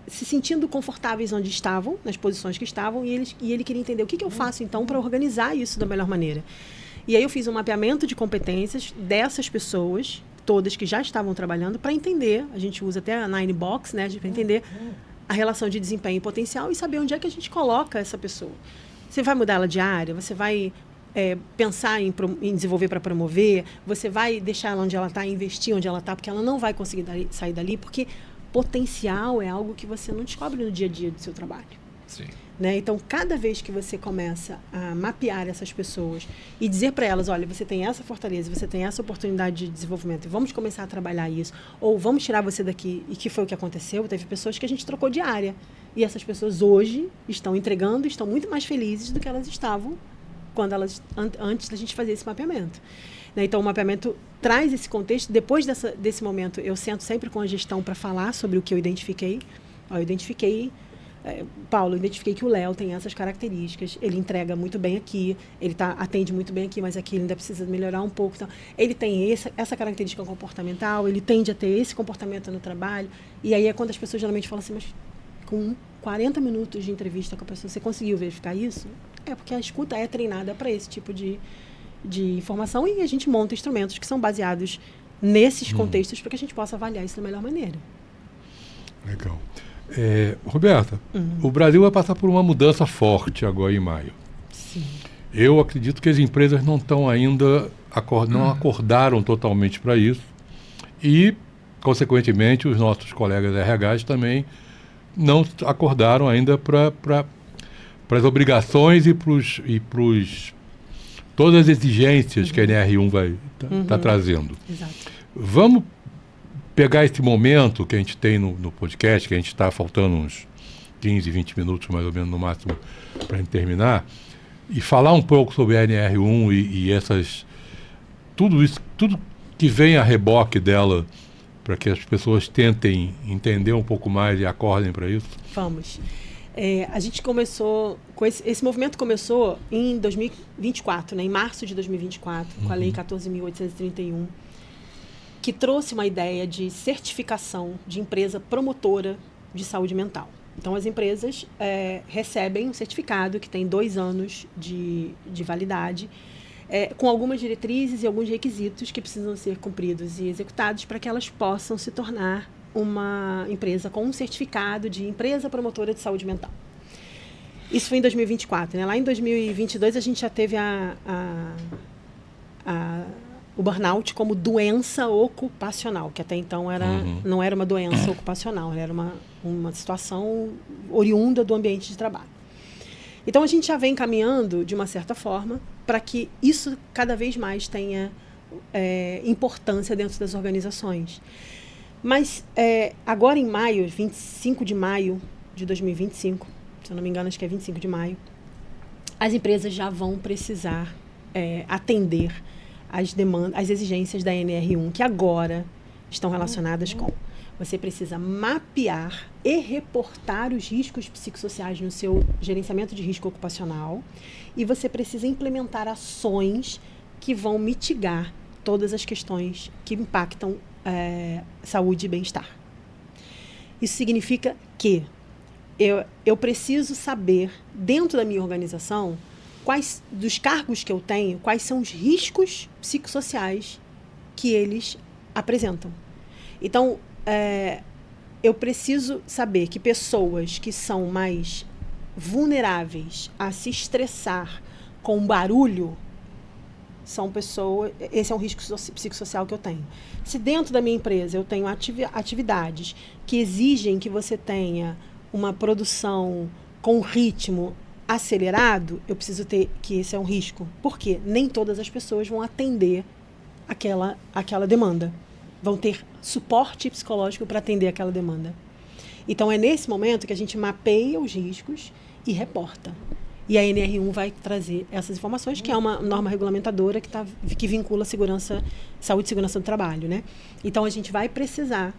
Speaker 1: se sentindo confortáveis onde estavam, nas posições que estavam, e ele queria entender o que eu faço então para organizar isso da melhor maneira. E aí eu fiz um mapeamento de competências dessas pessoas, todas que já estavam trabalhando, para entender, a gente usa até a Nine Box, né, para entender a relação de desempenho e potencial e saber onde é que a gente coloca essa pessoa. Você vai mudar ela de área, você vai pensar em desenvolver para promover, você vai deixar ela onde ela está, investir onde ela está, porque ela não vai conseguir sair dali, porque potencial é algo que você não descobre no dia a dia do seu trabalho.
Speaker 3: Sim.
Speaker 1: Né? Então, cada vez que você começa a mapear essas pessoas e dizer para elas, olha, você tem essa fortaleza, você tem essa oportunidade de desenvolvimento, vamos começar a trabalhar isso, ou vamos tirar você daqui, e que foi o que aconteceu, teve pessoas que a gente trocou de área, E essas pessoas hoje estão entregando, estão muito mais felizes do que elas estavam quando antes da gente fazer esse mapeamento. Né? Então, o mapeamento traz esse contexto. Depois desse momento, eu sento sempre com a gestão para falar sobre o que eu identifiquei. Paulo, eu identifiquei que o Léo tem essas características, ele entrega muito bem aqui, ele atende muito bem aqui, mas aqui ele ainda precisa melhorar um pouco. Então, ele tem essa característica comportamental, ele tende a ter esse comportamento no trabalho, e aí é quando as pessoas geralmente falam assim, mas com 40 minutos de entrevista com a pessoa, você conseguiu verificar isso? É porque a escuta é treinada para esse tipo de informação, e a gente monta instrumentos que são baseados nesses contextos para que a gente possa avaliar isso da melhor maneira.
Speaker 2: Legal. Roberta, o Brasil vai passar por uma mudança forte agora em maio.
Speaker 1: Sim.
Speaker 2: Eu acredito que as empresas não estão ainda, não acordaram totalmente para isso e, consequentemente, os nossos colegas RHs também não acordaram ainda para as obrigações e para todas as exigências que a NR1 vai tá trazendo.
Speaker 1: Exato.
Speaker 2: Vamos pegar esse momento que a gente tem no podcast, que a gente está faltando uns 15, 20 minutos mais ou menos no máximo para a gente terminar, e falar um pouco sobre a NR1 e essas tudo que vem a reboque dela, para que as pessoas tentem entender um pouco mais e acordem para isso?
Speaker 1: Vamos. A gente começou, esse movimento começou em 2024, né, em março de 2024, com a Lei 14.831, que trouxe uma ideia de certificação de empresa promotora de saúde mental. Então, as empresas recebem um certificado que tem 2 anos de validade, com algumas diretrizes e alguns requisitos que precisam ser cumpridos e executados para que elas possam se tornar uma empresa com um certificado de empresa promotora de saúde mental. Isso foi em 2024. Né? Lá em 2022, a gente já teve o burnout como doença ocupacional, que até então não era uma doença ocupacional, era uma situação oriunda do ambiente de trabalho. Então, a gente já vem caminhando, de uma certa forma, para que isso cada vez mais tenha importância dentro das organizações. Mas, agora em maio, 25 de maio de 2025, se eu não me engano, acho que é 25 de maio, as empresas já vão precisar atender as exigências da NR1, que agora estão relacionadas com: você precisa mapear e reportar os riscos psicossociais no seu gerenciamento de risco ocupacional, e você precisa implementar ações que vão mitigar todas as questões que impactam saúde e bem-estar. Isso significa que eu preciso saber, dentro da minha organização, quais dos cargos que eu tenho, quais são os riscos psicossociais que eles apresentam. Então, eu preciso saber que pessoas que são mais vulneráveis a se estressar com barulho são pessoas... Esse é um risco psicossocial que eu tenho. Se dentro da minha empresa eu tenho atividades que exigem que você tenha uma produção com ritmo acelerado, eu preciso ter que esse é um risco. Por quê? Nem todas as pessoas vão atender aquela demanda. Vão ter suporte psicológico para atender aquela demanda. Então, é nesse momento que a gente mapeia os riscos e reporta. E a NR1 vai trazer essas informações, que é uma norma regulamentadora que vincula saúde e segurança do trabalho. Né? Então, a gente vai precisar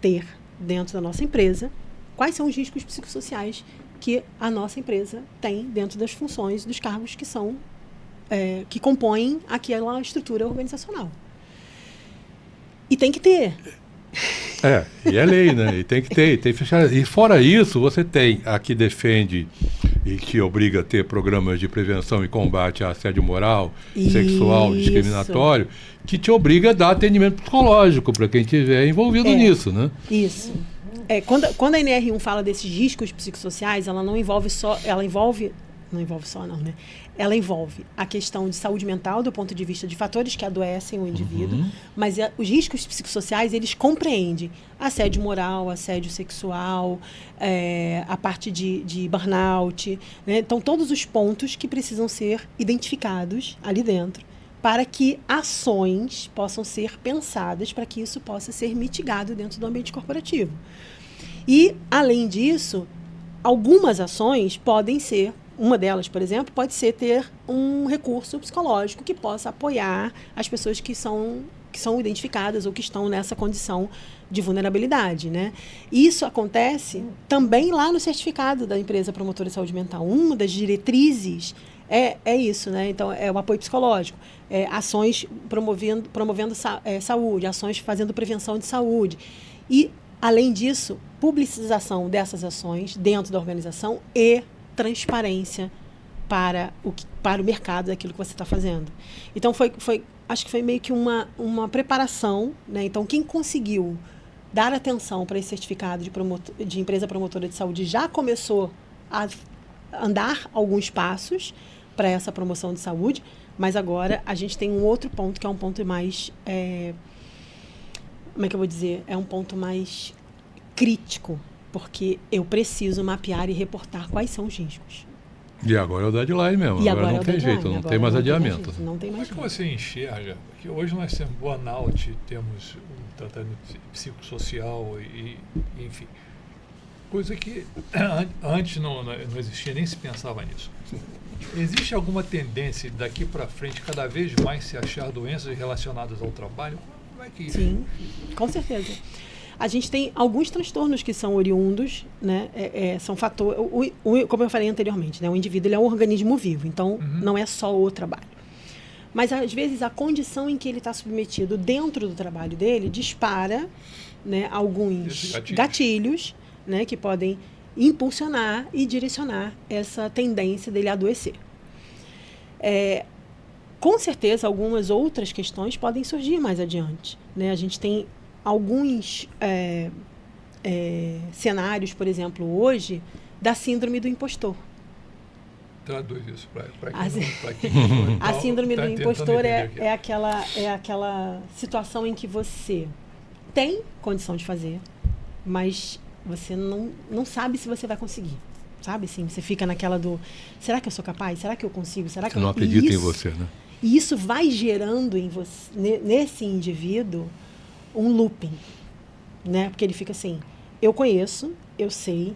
Speaker 1: ter, dentro da nossa empresa, quais são os riscos psicossociais que a nossa empresa tem dentro das funções, dos cargos que compõem aquela estrutura organizacional. E tem que ter.
Speaker 2: E é lei, né? E tem que ter, tem que fechar. E fora isso, você tem a que defende e que obriga a ter programas de prevenção e combate a assédio moral, sexual, discriminatório, que te obriga a dar atendimento psicológico para quem estiver envolvido nisso, né?
Speaker 1: Isso. Quando a NR1 fala desses riscos psicossociais, ela não envolve só... Ela envolve a questão de saúde mental do ponto de vista de fatores que adoecem o indivíduo, mas os riscos psicossociais, eles compreendem assédio moral, assédio sexual, a parte de burnout, né? Então, todos os pontos que precisam ser identificados ali dentro para que ações possam ser pensadas para que isso possa ser mitigado dentro do ambiente corporativo. E, além disso, algumas ações podem ser, uma delas, por exemplo, pode ser ter um recurso psicológico que possa apoiar as pessoas que são identificadas ou que estão nessa condição de vulnerabilidade, né? Isso acontece também lá no certificado da empresa promotora de saúde mental. Uma das diretrizes é isso, né? Então, é o apoio psicológico, ações promovendo saúde, ações fazendo prevenção de saúde. E, além disso, publicização dessas ações dentro da organização e transparência para o mercado daquilo que você está fazendo. Então, acho que foi meio que uma preparação, né? Então, quem conseguiu dar atenção para esse certificado de empresa promotora de saúde já começou a andar alguns passos para essa promoção de saúde, mas agora a gente tem um outro ponto, que é um ponto mais... como é que eu vou dizer? É um ponto mais crítico, porque eu preciso mapear e reportar quais são os riscos.
Speaker 2: E agora é o deadline mesmo.
Speaker 1: E
Speaker 2: agora não tem jeito, não tem mais adiamento.
Speaker 1: Não tem mais
Speaker 3: Como é que você enxerga? Porque hoje nós temos burnout, temos um tratamento psicossocial e enfim, coisa que antes não existia, nem se pensava nisso. Existe alguma tendência daqui para frente cada vez mais se achar doenças relacionadas ao trabalho? Como é que...
Speaker 1: Sim, com certeza. A gente tem alguns transtornos que são oriundos, né? São fatores, como eu falei anteriormente, né? O indivíduo ele é um organismo vivo, então não é só o trabalho. Mas às vezes a condição em que ele está submetido dentro do trabalho dele dispara, né, alguns gatilhos, né, que podem impulsionar e direcionar essa tendência dele a adoecer. Com certeza, algumas outras questões podem surgir mais adiante, né? A gente tem alguns cenários, por exemplo, hoje, da síndrome do impostor.
Speaker 3: Traduz isso para quem
Speaker 1: A síndrome do impostor é aquela situação em que você tem condição de fazer, mas você não sabe se você vai conseguir. Sabe, assim, você fica naquela do... Será que eu sou capaz? Será que eu consigo? Será que
Speaker 2: você não acredita em você, né?
Speaker 1: E isso vai gerando em você, nesse indivíduo, um looping, né? Porque ele fica assim, eu conheço, eu sei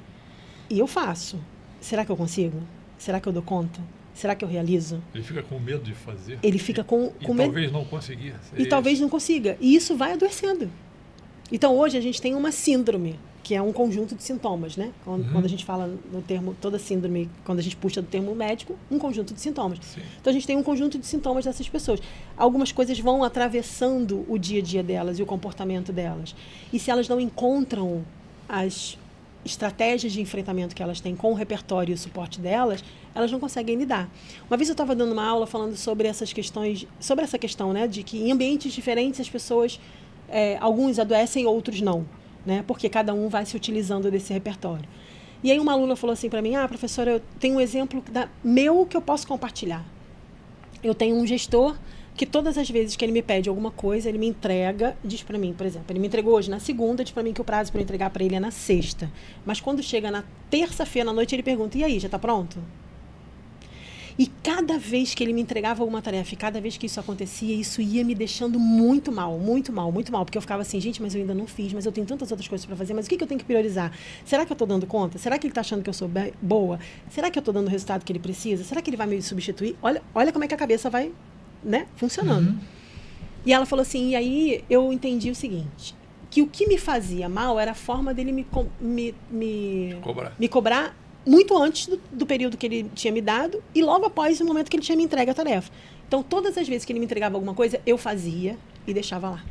Speaker 1: e eu faço. Será que eu consigo? Será que eu dou conta? Será que eu realizo?
Speaker 3: Ele fica com medo de fazer.
Speaker 1: Ele fica com medo.
Speaker 3: Talvez não consiga.
Speaker 1: E talvez não consiga. E isso vai adoecendo. Então, hoje a gente tem uma síndrome, que é um conjunto de sintomas, né? Quando a gente fala no termo, toda síndrome, quando a gente puxa do termo médico, um conjunto de sintomas.
Speaker 3: Sim.
Speaker 1: Então, a gente tem um conjunto de sintomas dessas pessoas. Algumas coisas vão atravessando o dia a dia delas e o comportamento delas. E se elas não encontram as estratégias de enfrentamento que elas têm com o repertório e o suporte delas, elas não conseguem lidar. Uma vez eu estava dando uma aula falando sobre essas questões, sobre essa questão, né, de que em ambientes diferentes as pessoas, alguns adoecem, outros não, né, porque cada um vai se utilizando desse repertório. E aí uma aluna falou assim para mim, professora, eu tenho um exemplo meu que eu posso compartilhar. Eu tenho um gestor que todas as vezes que ele me pede alguma coisa, ele me entrega, diz para mim, por exemplo, ele me entregou hoje na segunda, diz para mim que o prazo para entregar para ele é na sexta. Mas quando chega na terça-feira à noite, ele pergunta, e aí, já está pronto? E cada vez que ele me entregava alguma tarefa, e cada vez que isso acontecia, isso ia me deixando muito mal, muito mal, muito mal. Porque eu ficava assim, gente, mas eu ainda não fiz, mas eu tenho tantas outras coisas para fazer, mas o que eu tenho que priorizar? Será que eu estou dando conta? Será que ele está achando que eu sou boa? Será que eu estou dando o resultado que ele precisa? Será que ele vai me substituir? Olha como é que a cabeça vai, né, funcionando. E ela falou assim, e aí eu entendi o seguinte, que o que me fazia mal era a forma dele me cobrar muito antes do período que ele tinha me dado e logo após o momento que ele tinha me entregue a tarefa. Então, todas as vezes que ele me entregava alguma coisa, eu fazia e deixava lá.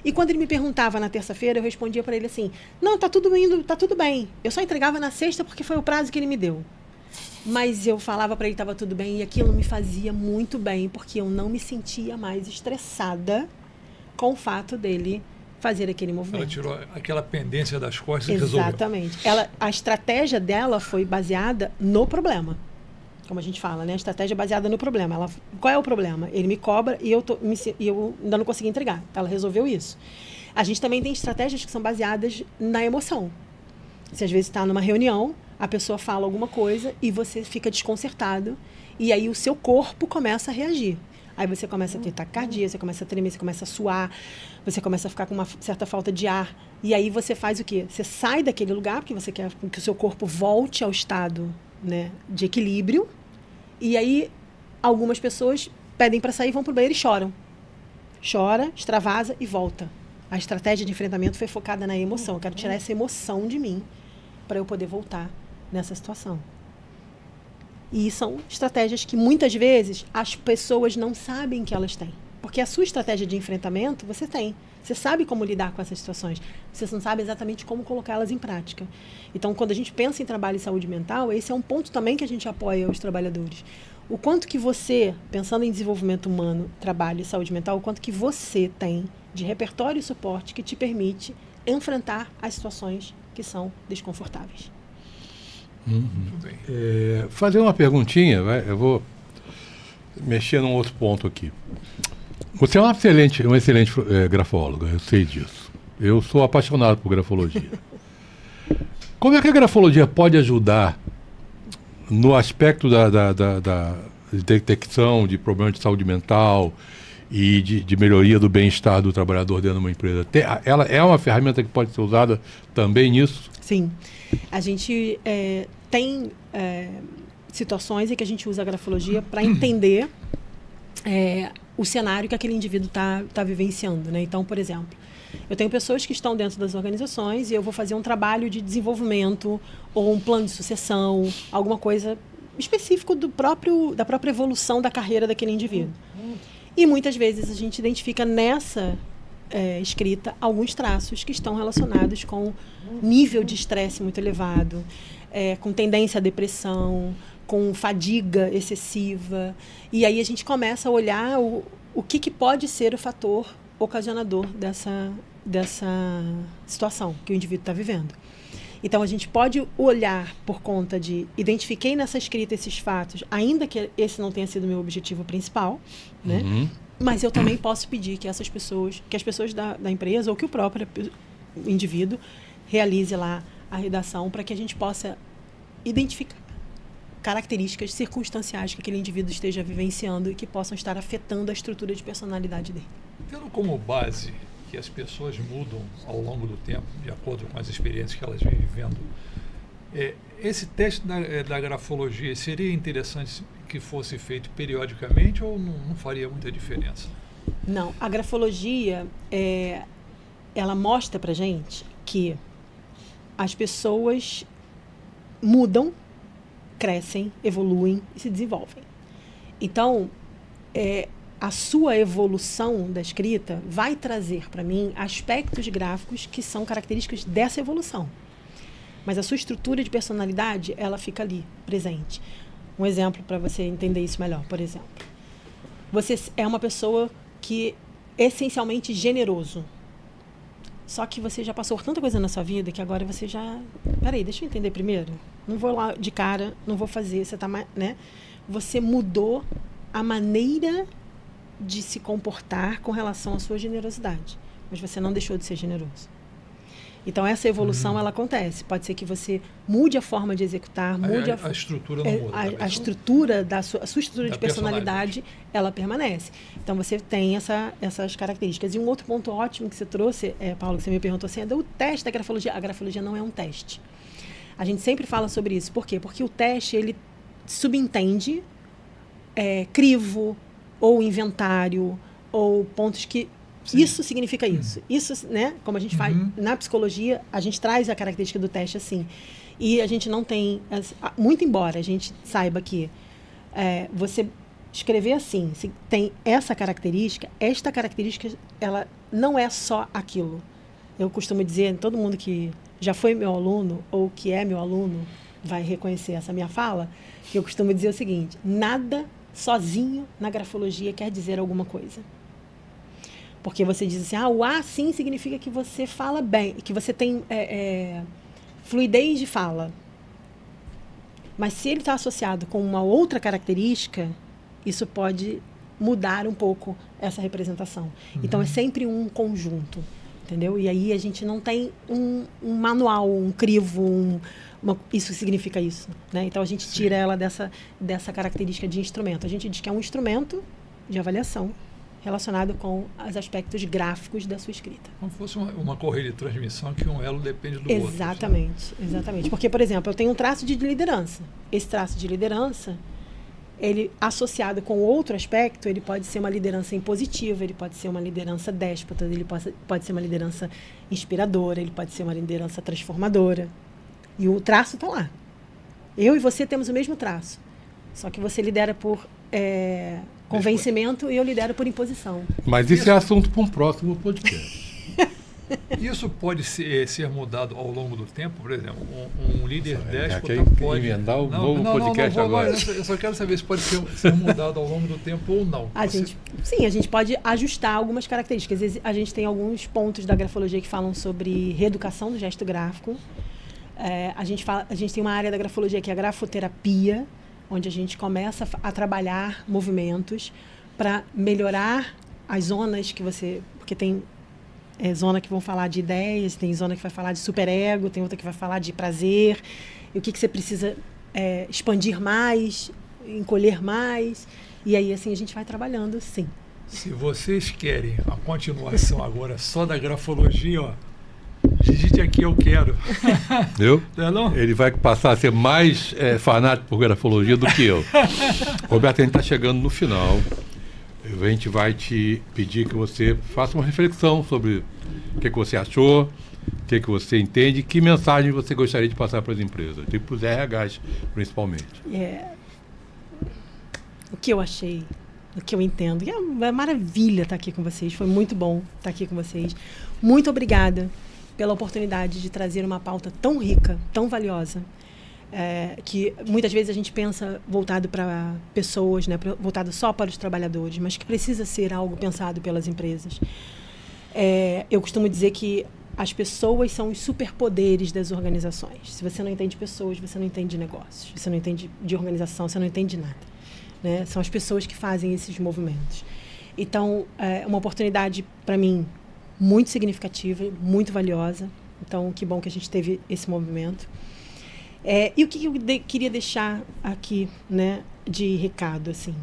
Speaker 1: E quando ele me perguntava na terça-feira, eu respondia para ele assim, não, tá tudo bem. Eu só entregava na sexta porque foi o prazo que ele me deu. Mas eu falava para ele que estava tudo bem e aquilo me fazia muito bem, porque eu não me sentia mais estressada com o fato dele fazer aquele movimento.
Speaker 3: Ela tirou aquela pendência das costas e resolveu.
Speaker 1: Exatamente. A estratégia dela foi baseada no problema. Como a gente fala, né? A estratégia baseada no problema. Qual é o problema? Ele me cobra e eu ainda não consegui entregar. Ela resolveu isso. A gente também tem estratégias que são baseadas na emoção. Você às vezes está numa reunião, a pessoa fala alguma coisa e você fica desconcertado e aí o seu corpo começa a reagir. Aí você começa a ter taquicardia, você começa a tremer, você começa a suar, você começa a ficar com uma certa falta de ar. E aí você faz o quê? Você sai daquele lugar, porque você quer que o seu corpo volte ao estado, né, de equilíbrio. E aí algumas pessoas pedem para sair, vão pro banheiro e choram. Chora, extravasa e volta. A estratégia de enfrentamento foi focada na emoção. Eu quero tirar essa emoção de mim para eu poder voltar nessa situação. E são estratégias que muitas vezes as pessoas não sabem que elas têm. Porque a sua estratégia de enfrentamento você tem. Você sabe como lidar com essas situações. Você não sabe exatamente como colocá-las em prática. Então, quando a gente pensa em trabalho e saúde mental, esse é um ponto também que a gente apoia os trabalhadores. O quanto que você, pensando em desenvolvimento humano, trabalho e saúde mental, o quanto que você tem de repertório e suporte que te permite enfrentar as situações que são desconfortáveis.
Speaker 3: Muito bem.
Speaker 2: Fazer uma perguntinha, eu vou mexer num outro ponto aqui. Você é um excelente grafóloga, eu sei disso. Eu sou apaixonado por grafologia. Como é que a grafologia pode ajudar no aspecto da detecção de problemas de saúde mental e de melhoria do bem-estar do trabalhador dentro de uma empresa? Ela é uma ferramenta que pode ser usada também nisso?
Speaker 1: Sim. A gente tem situações em que a gente usa a grafologia para entender o cenário que aquele indivíduo está vivenciando, né? Então, por exemplo, eu tenho pessoas que estão dentro das organizações e eu vou fazer um trabalho de desenvolvimento ou um plano de sucessão, alguma coisa específico da própria evolução da carreira daquele indivíduo. E muitas vezes a gente identifica nessa escrita alguns traços que estão relacionados com nível de estresse muito elevado, com tendência à depressão, com fadiga excessiva. E aí a gente começa a olhar o que pode ser o fator ocasionador dessa situação que o indivíduo está vivendo. Então, a gente pode olhar por conta de identifiquei nessa escrita esses fatos, ainda que esse não tenha sido o meu objetivo principal, né? Mas eu também posso pedir que as pessoas da empresa ou que o próprio indivíduo realize lá a redação para que a gente possa identificar características circunstanciais que aquele indivíduo esteja vivenciando e que possam estar afetando a estrutura de personalidade dele.
Speaker 3: Tendo como base que as pessoas mudam ao longo do tempo, de acordo com as experiências que elas vêm vivendo, esse teste da grafologia seria interessante que fosse feito periodicamente ou não faria muita diferença?
Speaker 1: Não, a grafologia, ela mostra pra gente que as pessoas mudam, crescem, evoluem e se desenvolvem. Então, a sua evolução da escrita vai trazer para mim aspectos gráficos que são características dessa evolução. Mas a sua estrutura de personalidade, ela fica ali, presente. Um exemplo para você entender isso melhor, por exemplo. Você é uma pessoa que é essencialmente generoso. Só que você já passou por tanta coisa na sua vida que agora você já... Peraí, deixa eu entender primeiro. Não vou lá de cara, não vou fazer, você tá, né? Você mudou a maneira de se comportar com relação à sua generosidade. Mas você não deixou de ser generoso. Então, essa evolução, ela acontece. Pode ser que você mude a forma de executar, mude
Speaker 3: a estrutura não muda.
Speaker 1: A estrutura a sua estrutura de personalidade, ela permanece. Então, você tem essas características. E um outro ponto ótimo que você trouxe, Paulo, que você me perguntou assim, é do teste da grafologia. A grafologia não é um teste. A gente sempre fala sobre isso. Por quê? Porque o teste, ele subentende crivo, ou inventário, ou pontos que... Sim. Isso significa isso. Isso, né? Como a gente faz na psicologia, a gente traz a característica do teste assim. E a gente não tem... Muito embora a gente saiba que você escrever assim, se tem essa característica, esta característica, ela não é só aquilo. Eu costumo dizer, todo mundo que já foi meu aluno ou que é meu aluno vai reconhecer essa minha fala, que eu costumo dizer o seguinte: nada sozinho na grafologia quer dizer alguma coisa. Porque você diz assim, o A sim significa que você fala bem, que você tem fluidez de fala. Mas se ele está associado com uma outra característica, isso pode mudar um pouco essa representação. Então, é sempre um conjunto, entendeu? E aí a gente não tem um manual, um crivo, isso significa isso, né? Então, a gente tira ela dessa característica de instrumento. A gente diz que é um instrumento de avaliação relacionado com os aspectos gráficos da sua escrita.
Speaker 3: Como se fosse uma correia de transmissão que um elo depende do outro.
Speaker 1: Exatamente. Porque, por exemplo, eu tenho um traço de liderança. Esse traço de liderança, ele associado com outro aspecto, ele pode ser uma liderança impositiva, ele pode ser uma liderança déspota, ele pode ser uma liderança inspiradora, ele pode ser uma liderança transformadora. E o traço está lá. Eu e você temos o mesmo traço. Só que você lidera por convencimento e eu lidero por imposição.
Speaker 2: Mas isso é assunto para um próximo podcast.
Speaker 3: Isso pode ser mudado ao longo do tempo, por exemplo, um líder déspota pode...
Speaker 2: emendar o novo podcast agora.
Speaker 3: Eu só quero saber se pode ser mudado ao longo do tempo ou não.
Speaker 1: A gente pode ajustar algumas características. Às vezes, a gente tem alguns pontos da grafologia que falam sobre reeducação do gesto gráfico. A gente tem uma área da grafologia que é a grafoterapia, onde a gente começa a trabalhar movimentos para melhorar as zonas que você... Porque tem zona que vão falar de ideias, tem zona que vai falar de superego, tem outra que vai falar de prazer, e o que você precisa expandir mais, encolher mais, e aí assim a gente vai trabalhando, sim.
Speaker 3: Se vocês querem a continuação agora só da grafologia, ó, digite aqui, eu quero.
Speaker 2: Eu?
Speaker 3: Não?
Speaker 2: Ele vai passar a ser mais fanático por grafologia do que eu. Roberto, a gente está chegando no final. A gente vai te pedir que você faça uma reflexão sobre o que você achou, o que você entende, que mensagem você gostaria de passar para as empresas, e para os RHs principalmente.
Speaker 1: O que eu achei, o que eu entendo. E é uma maravilha estar aqui com vocês, foi muito bom estar aqui com vocês. Muito obrigada pela oportunidade de trazer uma pauta tão rica, tão valiosa, que muitas vezes a gente pensa voltado para pessoas, né, voltado só para os trabalhadores, mas que precisa ser algo pensado pelas empresas. Eu costumo dizer que as pessoas são os superpoderes das organizações. Se você não entende pessoas, você não entende negócios, você não entende de organização, você não entende nada, né? São as pessoas que fazem esses movimentos. Então, é uma oportunidade, para mim, muito significativa, muito valiosa. Então, que bom que a gente teve esse movimento. E o que eu queria deixar aqui, né, de recado, assim.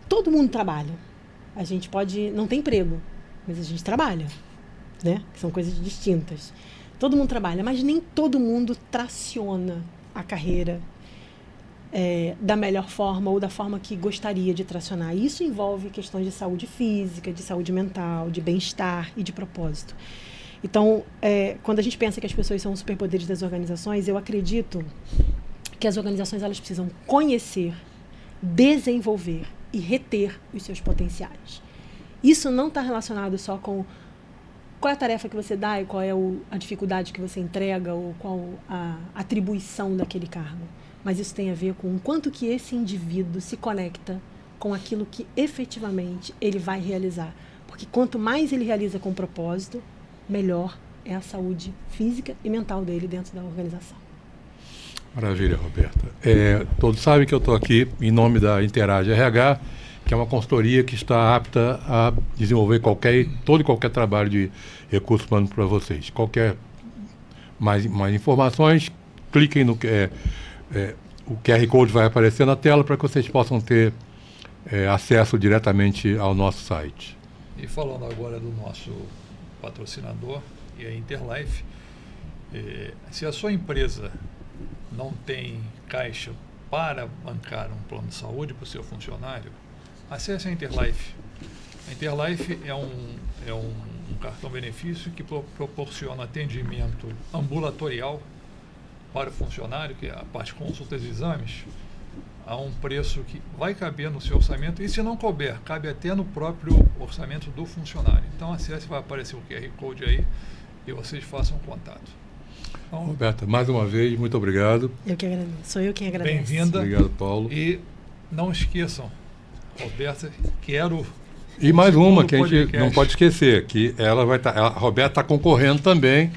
Speaker 1: Todo mundo trabalha. A gente não tem emprego, mas a gente trabalha, né? São coisas distintas. Todo mundo trabalha, mas nem todo mundo traciona a carreira da melhor forma ou da forma que gostaria de tracionar. Isso envolve questões de saúde física, de saúde mental, de bem-estar e de propósito. Então, quando a gente pensa que as pessoas são os superpoderes das organizações, eu acredito que as organizações elas precisam conhecer, desenvolver e reter os seus potenciais. Isso não está relacionado só com qual é a tarefa que você dá e qual é a dificuldade que você entrega ou qual a atribuição daquele cargo. Mas isso tem a ver com o quanto que esse indivíduo se conecta com aquilo que efetivamente ele vai realizar. Porque quanto mais ele realiza com propósito, melhor é a saúde física e mental dele dentro da organização.
Speaker 2: Maravilha, Roberta. Todos sabem que eu estou aqui em nome da Interage RH, que é uma consultoria que está apta a desenvolver todo e qualquer trabalho de recursos humanos para vocês. Qualquer mais informações, cliquem no o QR Code vai aparecer na tela para que vocês possam ter acesso diretamente ao nosso site.
Speaker 3: E falando agora do nosso patrocinador e a Interlife, se a sua empresa não tem caixa para bancar um plano de saúde para o seu funcionário, acesse a Interlife. A Interlife é um cartão-benefício que proporciona atendimento ambulatorial para o funcionário, que é a parte de consultas e exames, a um preço que vai caber no seu orçamento, e se não couber, cabe até no próprio orçamento do funcionário. Então acesse, vai aparecer o QR Code aí e vocês façam contato. Então,
Speaker 2: Roberta, mais uma vez, muito obrigado.
Speaker 1: Eu que agradeço. Sou eu quem agradece.
Speaker 3: Bem-vinda.
Speaker 2: Obrigado, Paulo.
Speaker 3: E não esqueçam, Roberta,
Speaker 2: E mais uma que a gente não pode esquecer, que a Roberta está concorrendo também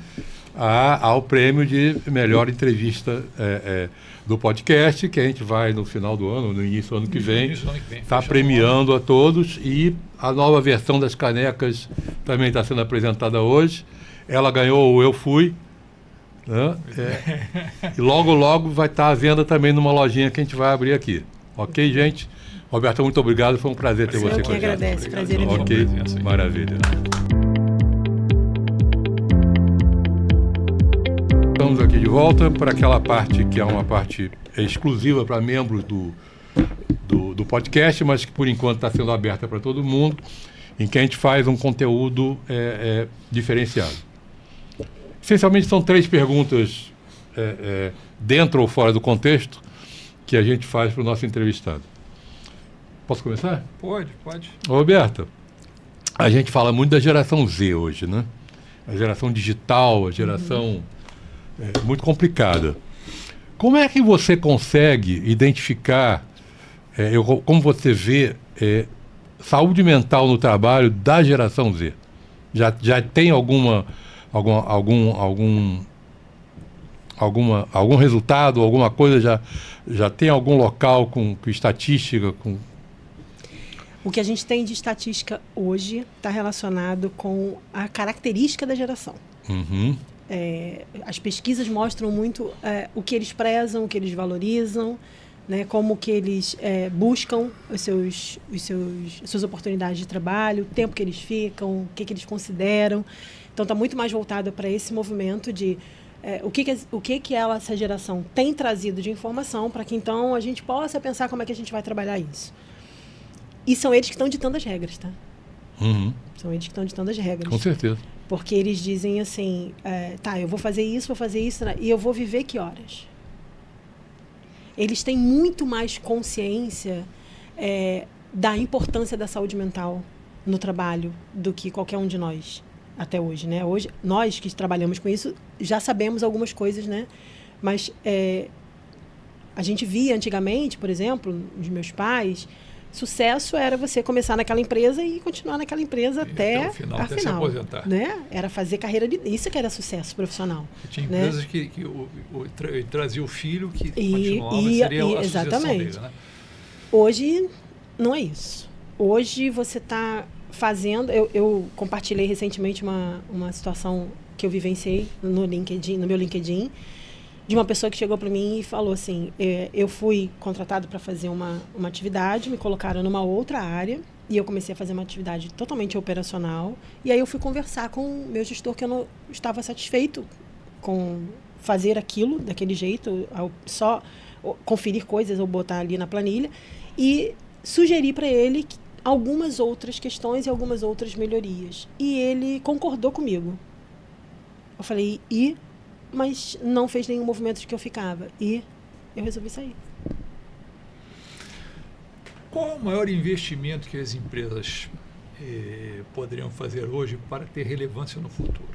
Speaker 2: ao prêmio de melhor entrevista do podcast, que a gente vai no final do ano, no início do ano que vem, está premiando a todos, e a nova versão das canecas também está sendo apresentada hoje. Ela ganhou o Eu Fui, né? E logo vai estar à venda também numa lojinha que a gente vai abrir aqui. Ok, gente? Roberta, muito obrigado. Foi um prazer ter você
Speaker 1: Eu
Speaker 2: com
Speaker 1: que
Speaker 2: a gente.
Speaker 1: agradeço. Prazer é meu.
Speaker 2: Ok, maravilha. Estamos aqui de volta para aquela parte que é uma parte exclusiva para membros do podcast, mas que por enquanto está sendo aberta para todo mundo, em que a gente faz um conteúdo diferenciado. Essencialmente são 3 perguntas dentro ou fora do contexto que a gente faz para o nosso entrevistado. Posso começar?
Speaker 3: Pode.
Speaker 2: Roberta, a gente fala muito da geração Z hoje, né? A geração digital, a geração muito complicada. Como é que você consegue identificar, como você vê, saúde mental no trabalho da geração Z? Já tem algum resultado, alguma coisa, já tem algum local com estatística?
Speaker 1: O que a gente tem de estatística hoje está relacionado com a característica da geração.
Speaker 2: Uhum.
Speaker 1: As pesquisas mostram muito o que eles prezam, o que eles valorizam, né, como que eles buscam suas oportunidades de trabalho, o tempo que eles ficam, o que eles consideram. Então está muito mais voltado para esse movimento de o que essa geração tem trazido de informação para que então a gente possa pensar como é que a gente vai trabalhar isso. E são eles que estão ditando as regras, tá?
Speaker 2: Uhum.
Speaker 1: São eles que estão ditando as regras.
Speaker 2: Com certeza.
Speaker 1: Porque eles dizem assim, eu vou fazer isso, e eu vou viver que horas? Eles têm muito mais consciência da importância da saúde mental no trabalho do que qualquer um de nós até hoje, né? Hoje, nós que trabalhamos com isso, já sabemos algumas coisas, né? Mas a gente via antigamente, por exemplo, dos meus pais, sucesso era você começar naquela empresa e continuar naquela empresa até
Speaker 3: o final, até se aposentar.
Speaker 1: Né? Era fazer carreira isso que era sucesso profissional.
Speaker 3: Tinha empresas, né? que trazia o filho que continuava, seria a
Speaker 1: exatamente.
Speaker 3: Dele, né?
Speaker 1: Hoje não é isso. Hoje você está fazendo... Eu compartilhei recentemente uma situação que eu vivenciei no meu LinkedIn, de uma pessoa que chegou para mim e falou assim, eu fui contratado para fazer uma atividade, me colocaram numa outra área e eu comecei a fazer uma atividade totalmente operacional e aí eu fui conversar com o meu gestor que eu não estava satisfeito com fazer aquilo daquele jeito, só conferir coisas ou botar ali na planilha e sugerir para ele algumas outras questões e algumas outras melhorias. E ele concordou comigo. Eu falei, mas não fez nenhum movimento de que eu ficava. E eu resolvi sair.
Speaker 3: Qual o maior investimento que as empresas poderiam fazer hoje para ter relevância no futuro?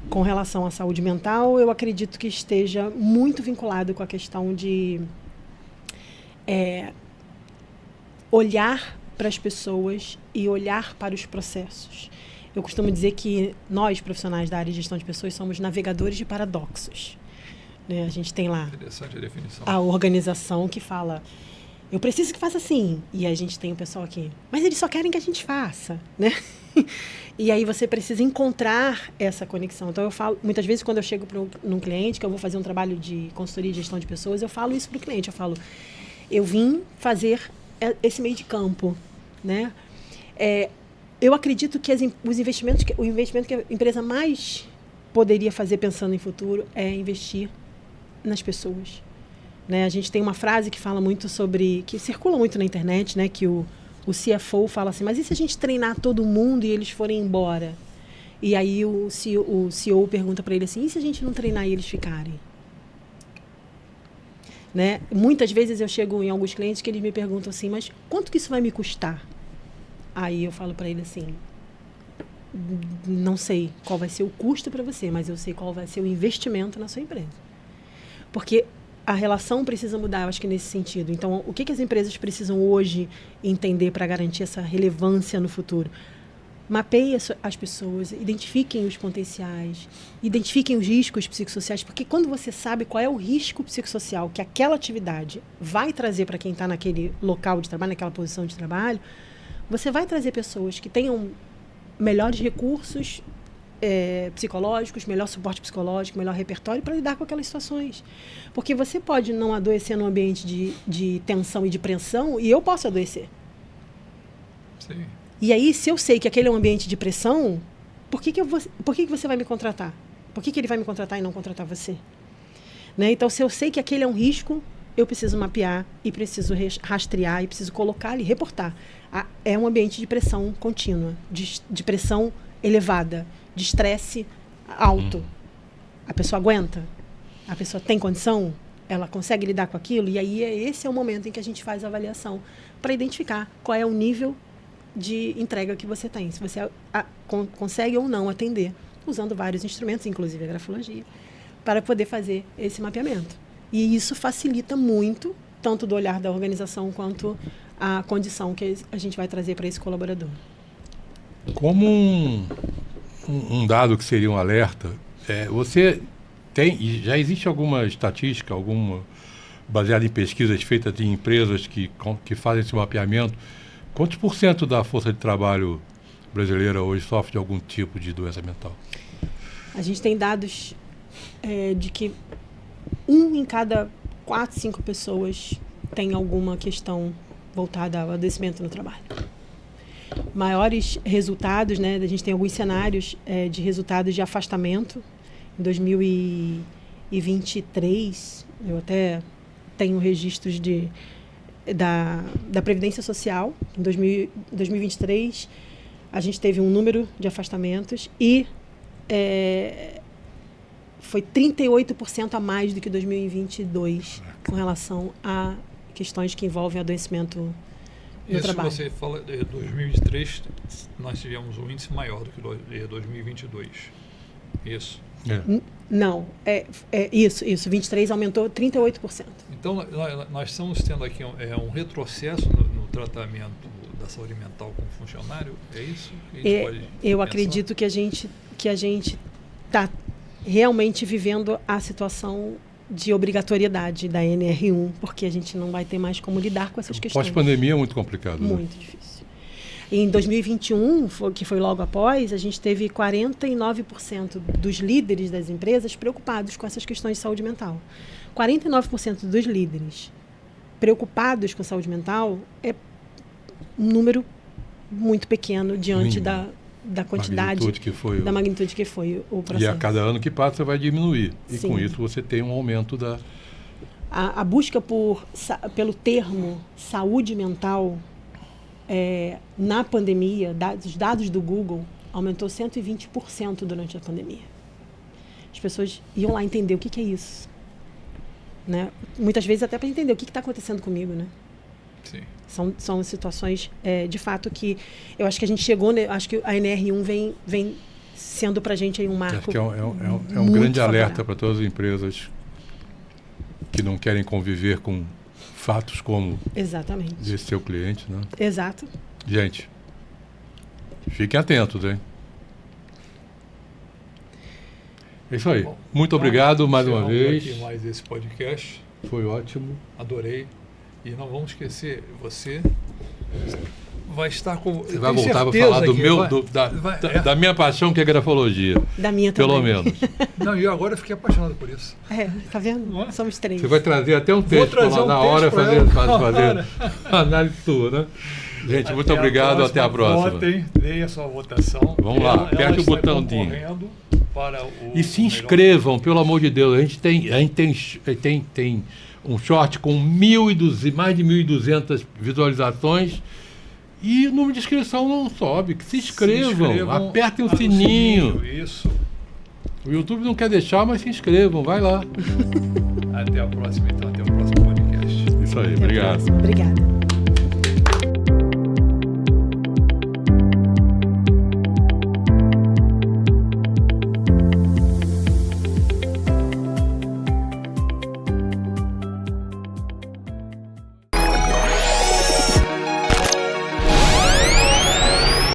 Speaker 1: Com relação à saúde mental, eu acredito que esteja muito vinculado com a questão de olhar para as pessoas e olhar para os processos. Eu costumo dizer que nós, profissionais da área de gestão de pessoas, somos navegadores de paradoxos. Né? A gente tem lá
Speaker 3: interessante a definição.
Speaker 1: A organização que fala, eu preciso que faça assim. E a gente tem o pessoal aqui, mas eles só querem que a gente faça. Né? E aí você precisa encontrar essa conexão. Então eu falo, muitas vezes quando eu chego num cliente, que eu vou fazer um trabalho de consultoria de gestão de pessoas, eu falo isso para o cliente. Eu falo, eu vim fazer esse meio de campo. Né? Eu acredito que o investimento que a empresa mais poderia fazer pensando em futuro é investir nas pessoas. Né? A gente tem uma frase que fala muito que circula muito na internet, né? Que o CFO fala assim, mas e se a gente treinar todo mundo e eles forem embora? E aí o CEO pergunta para ele assim, e se a gente não treinar e eles ficarem? Né? Muitas vezes eu chego em alguns clientes que eles me perguntam assim, mas quanto que isso vai me custar? Aí eu falo para ele assim, não sei qual vai ser o custo para você, mas eu sei qual vai ser o investimento na sua empresa. Porque a relação precisa mudar, eu acho que nesse sentido. Então, o que as empresas precisam hoje entender para garantir essa relevância no futuro? Mapeiem as pessoas, identifiquem os potenciais, identifiquem os riscos psicossociais, porque quando você sabe qual é o risco psicossocial que aquela atividade vai trazer para quem está naquele local de trabalho, naquela posição de trabalho, você vai trazer pessoas que tenham melhores recursos psicológicos, melhor suporte psicológico, melhor repertório para lidar com aquelas situações. Porque você pode não adoecer num ambiente de tensão e de pressão, e eu posso adoecer.
Speaker 3: Sim.
Speaker 1: E aí, se eu sei que aquele é um ambiente de pressão, por que você vai me contratar? Por que ele vai me contratar e não contratar você? Né? Então, se eu sei que aquele é um risco, eu preciso mapear e preciso rastrear e preciso colocar ali, reportar. É um ambiente de pressão contínua, de pressão elevada, de estresse alto. A pessoa aguenta? A pessoa tem condição? Ela consegue lidar com aquilo? E aí, esse é o momento em que a gente faz a avaliação para identificar qual é o nível de entrega que você tem. Se você consegue ou não atender, usando vários instrumentos, inclusive a grafologia, para poder fazer esse mapeamento. E isso facilita muito, tanto do olhar da organização quanto a condição que a gente vai trazer para esse colaborador.
Speaker 2: Como um dado que seria um alerta, você tem, e já existe alguma estatística, baseada em pesquisas feitas em empresas que fazem esse mapeamento, quantos % da força de trabalho brasileira hoje sofre de algum tipo de doença mental?
Speaker 1: A gente tem dados de que 1 em cada 4, 5 pessoas tem alguma questão voltada ao adoecimento no trabalho. Maiores resultados, né? A gente tem alguns cenários de resultados de afastamento. Em 2023, eu até tenho registros da Previdência Social. Em 2023, a gente teve um número de afastamentos e foi 38% a mais do que 2022 com relação a questões que envolvem adoecimento no trabalho.
Speaker 3: Isso você fala de 2023, nós tivemos um índice maior do que 2022. Isso.
Speaker 1: Não, isso. 23 aumentou 38%.
Speaker 3: Então, nós estamos tendo aqui um retrocesso no tratamento da saúde mental com o funcionário, é isso?
Speaker 1: Eu acredito que a gente está realmente vivendo a situação de obrigatoriedade da NR1, porque a gente não vai ter mais como lidar com essas questões.
Speaker 2: Pós-pandemia é muito complicado.
Speaker 1: Muito difícil. Em 2021, que foi logo após, a gente teve 49% dos líderes das empresas preocupados com essas questões de saúde mental. 49% dos líderes preocupados com saúde mental é um número muito pequeno diante da quantidade, da magnitude que foi o processo.
Speaker 2: E a cada ano que passa vai diminuir. E
Speaker 1: Sim.
Speaker 2: com isso você tem um aumento da...
Speaker 1: A busca pelo termo saúde mental na pandemia, os dados do Google, aumentou 120% durante a pandemia. As pessoas iam lá entender o que é isso. Né? Muitas vezes até para entender o que está acontecendo comigo. Né?
Speaker 3: Sim.
Speaker 1: São situações, de fato, que eu acho que a gente chegou, né? Acho que a NR1 vem sendo para a gente aí um marco.
Speaker 2: Acho que é um grande alerta para todas as empresas que não querem conviver com fatos como
Speaker 1: Exatamente.
Speaker 2: esse seu cliente. Né?
Speaker 1: Exato.
Speaker 2: Gente, fiquem atentos, hein? É isso aí.
Speaker 3: Bom,
Speaker 2: muito obrigado mais uma
Speaker 3: encerramos
Speaker 2: vez.
Speaker 3: aqui mais esse podcast.
Speaker 2: Foi ótimo.
Speaker 3: Adorei. E não vamos esquecer, você vai estar com...
Speaker 2: Você vai voltar para falar da minha paixão, que é a grafologia.
Speaker 1: Da minha também.
Speaker 2: Pelo menos.
Speaker 3: Não, e eu agora fiquei apaixonado por isso.
Speaker 1: Tá vendo? Somos 3.
Speaker 2: Você vai trazer até um texto para lá na hora fazer análise sua, né? Gente, muito obrigado. Até a próxima.
Speaker 3: Votem, deem a sua votação.
Speaker 2: Vamos lá, aperte o botãozinho. E se inscrevam, pelo amor de Deus. A gente tem um short com mais de 1.200 visualizações e o número de inscrição não sobe. Que se inscrevam, apertem o sininho.
Speaker 3: Isso.
Speaker 2: O YouTube não quer deixar, mas se inscrevam, vai lá.
Speaker 3: Até a próxima, então. Até o próximo podcast.
Speaker 2: Isso aí, obrigado.
Speaker 1: Obrigada.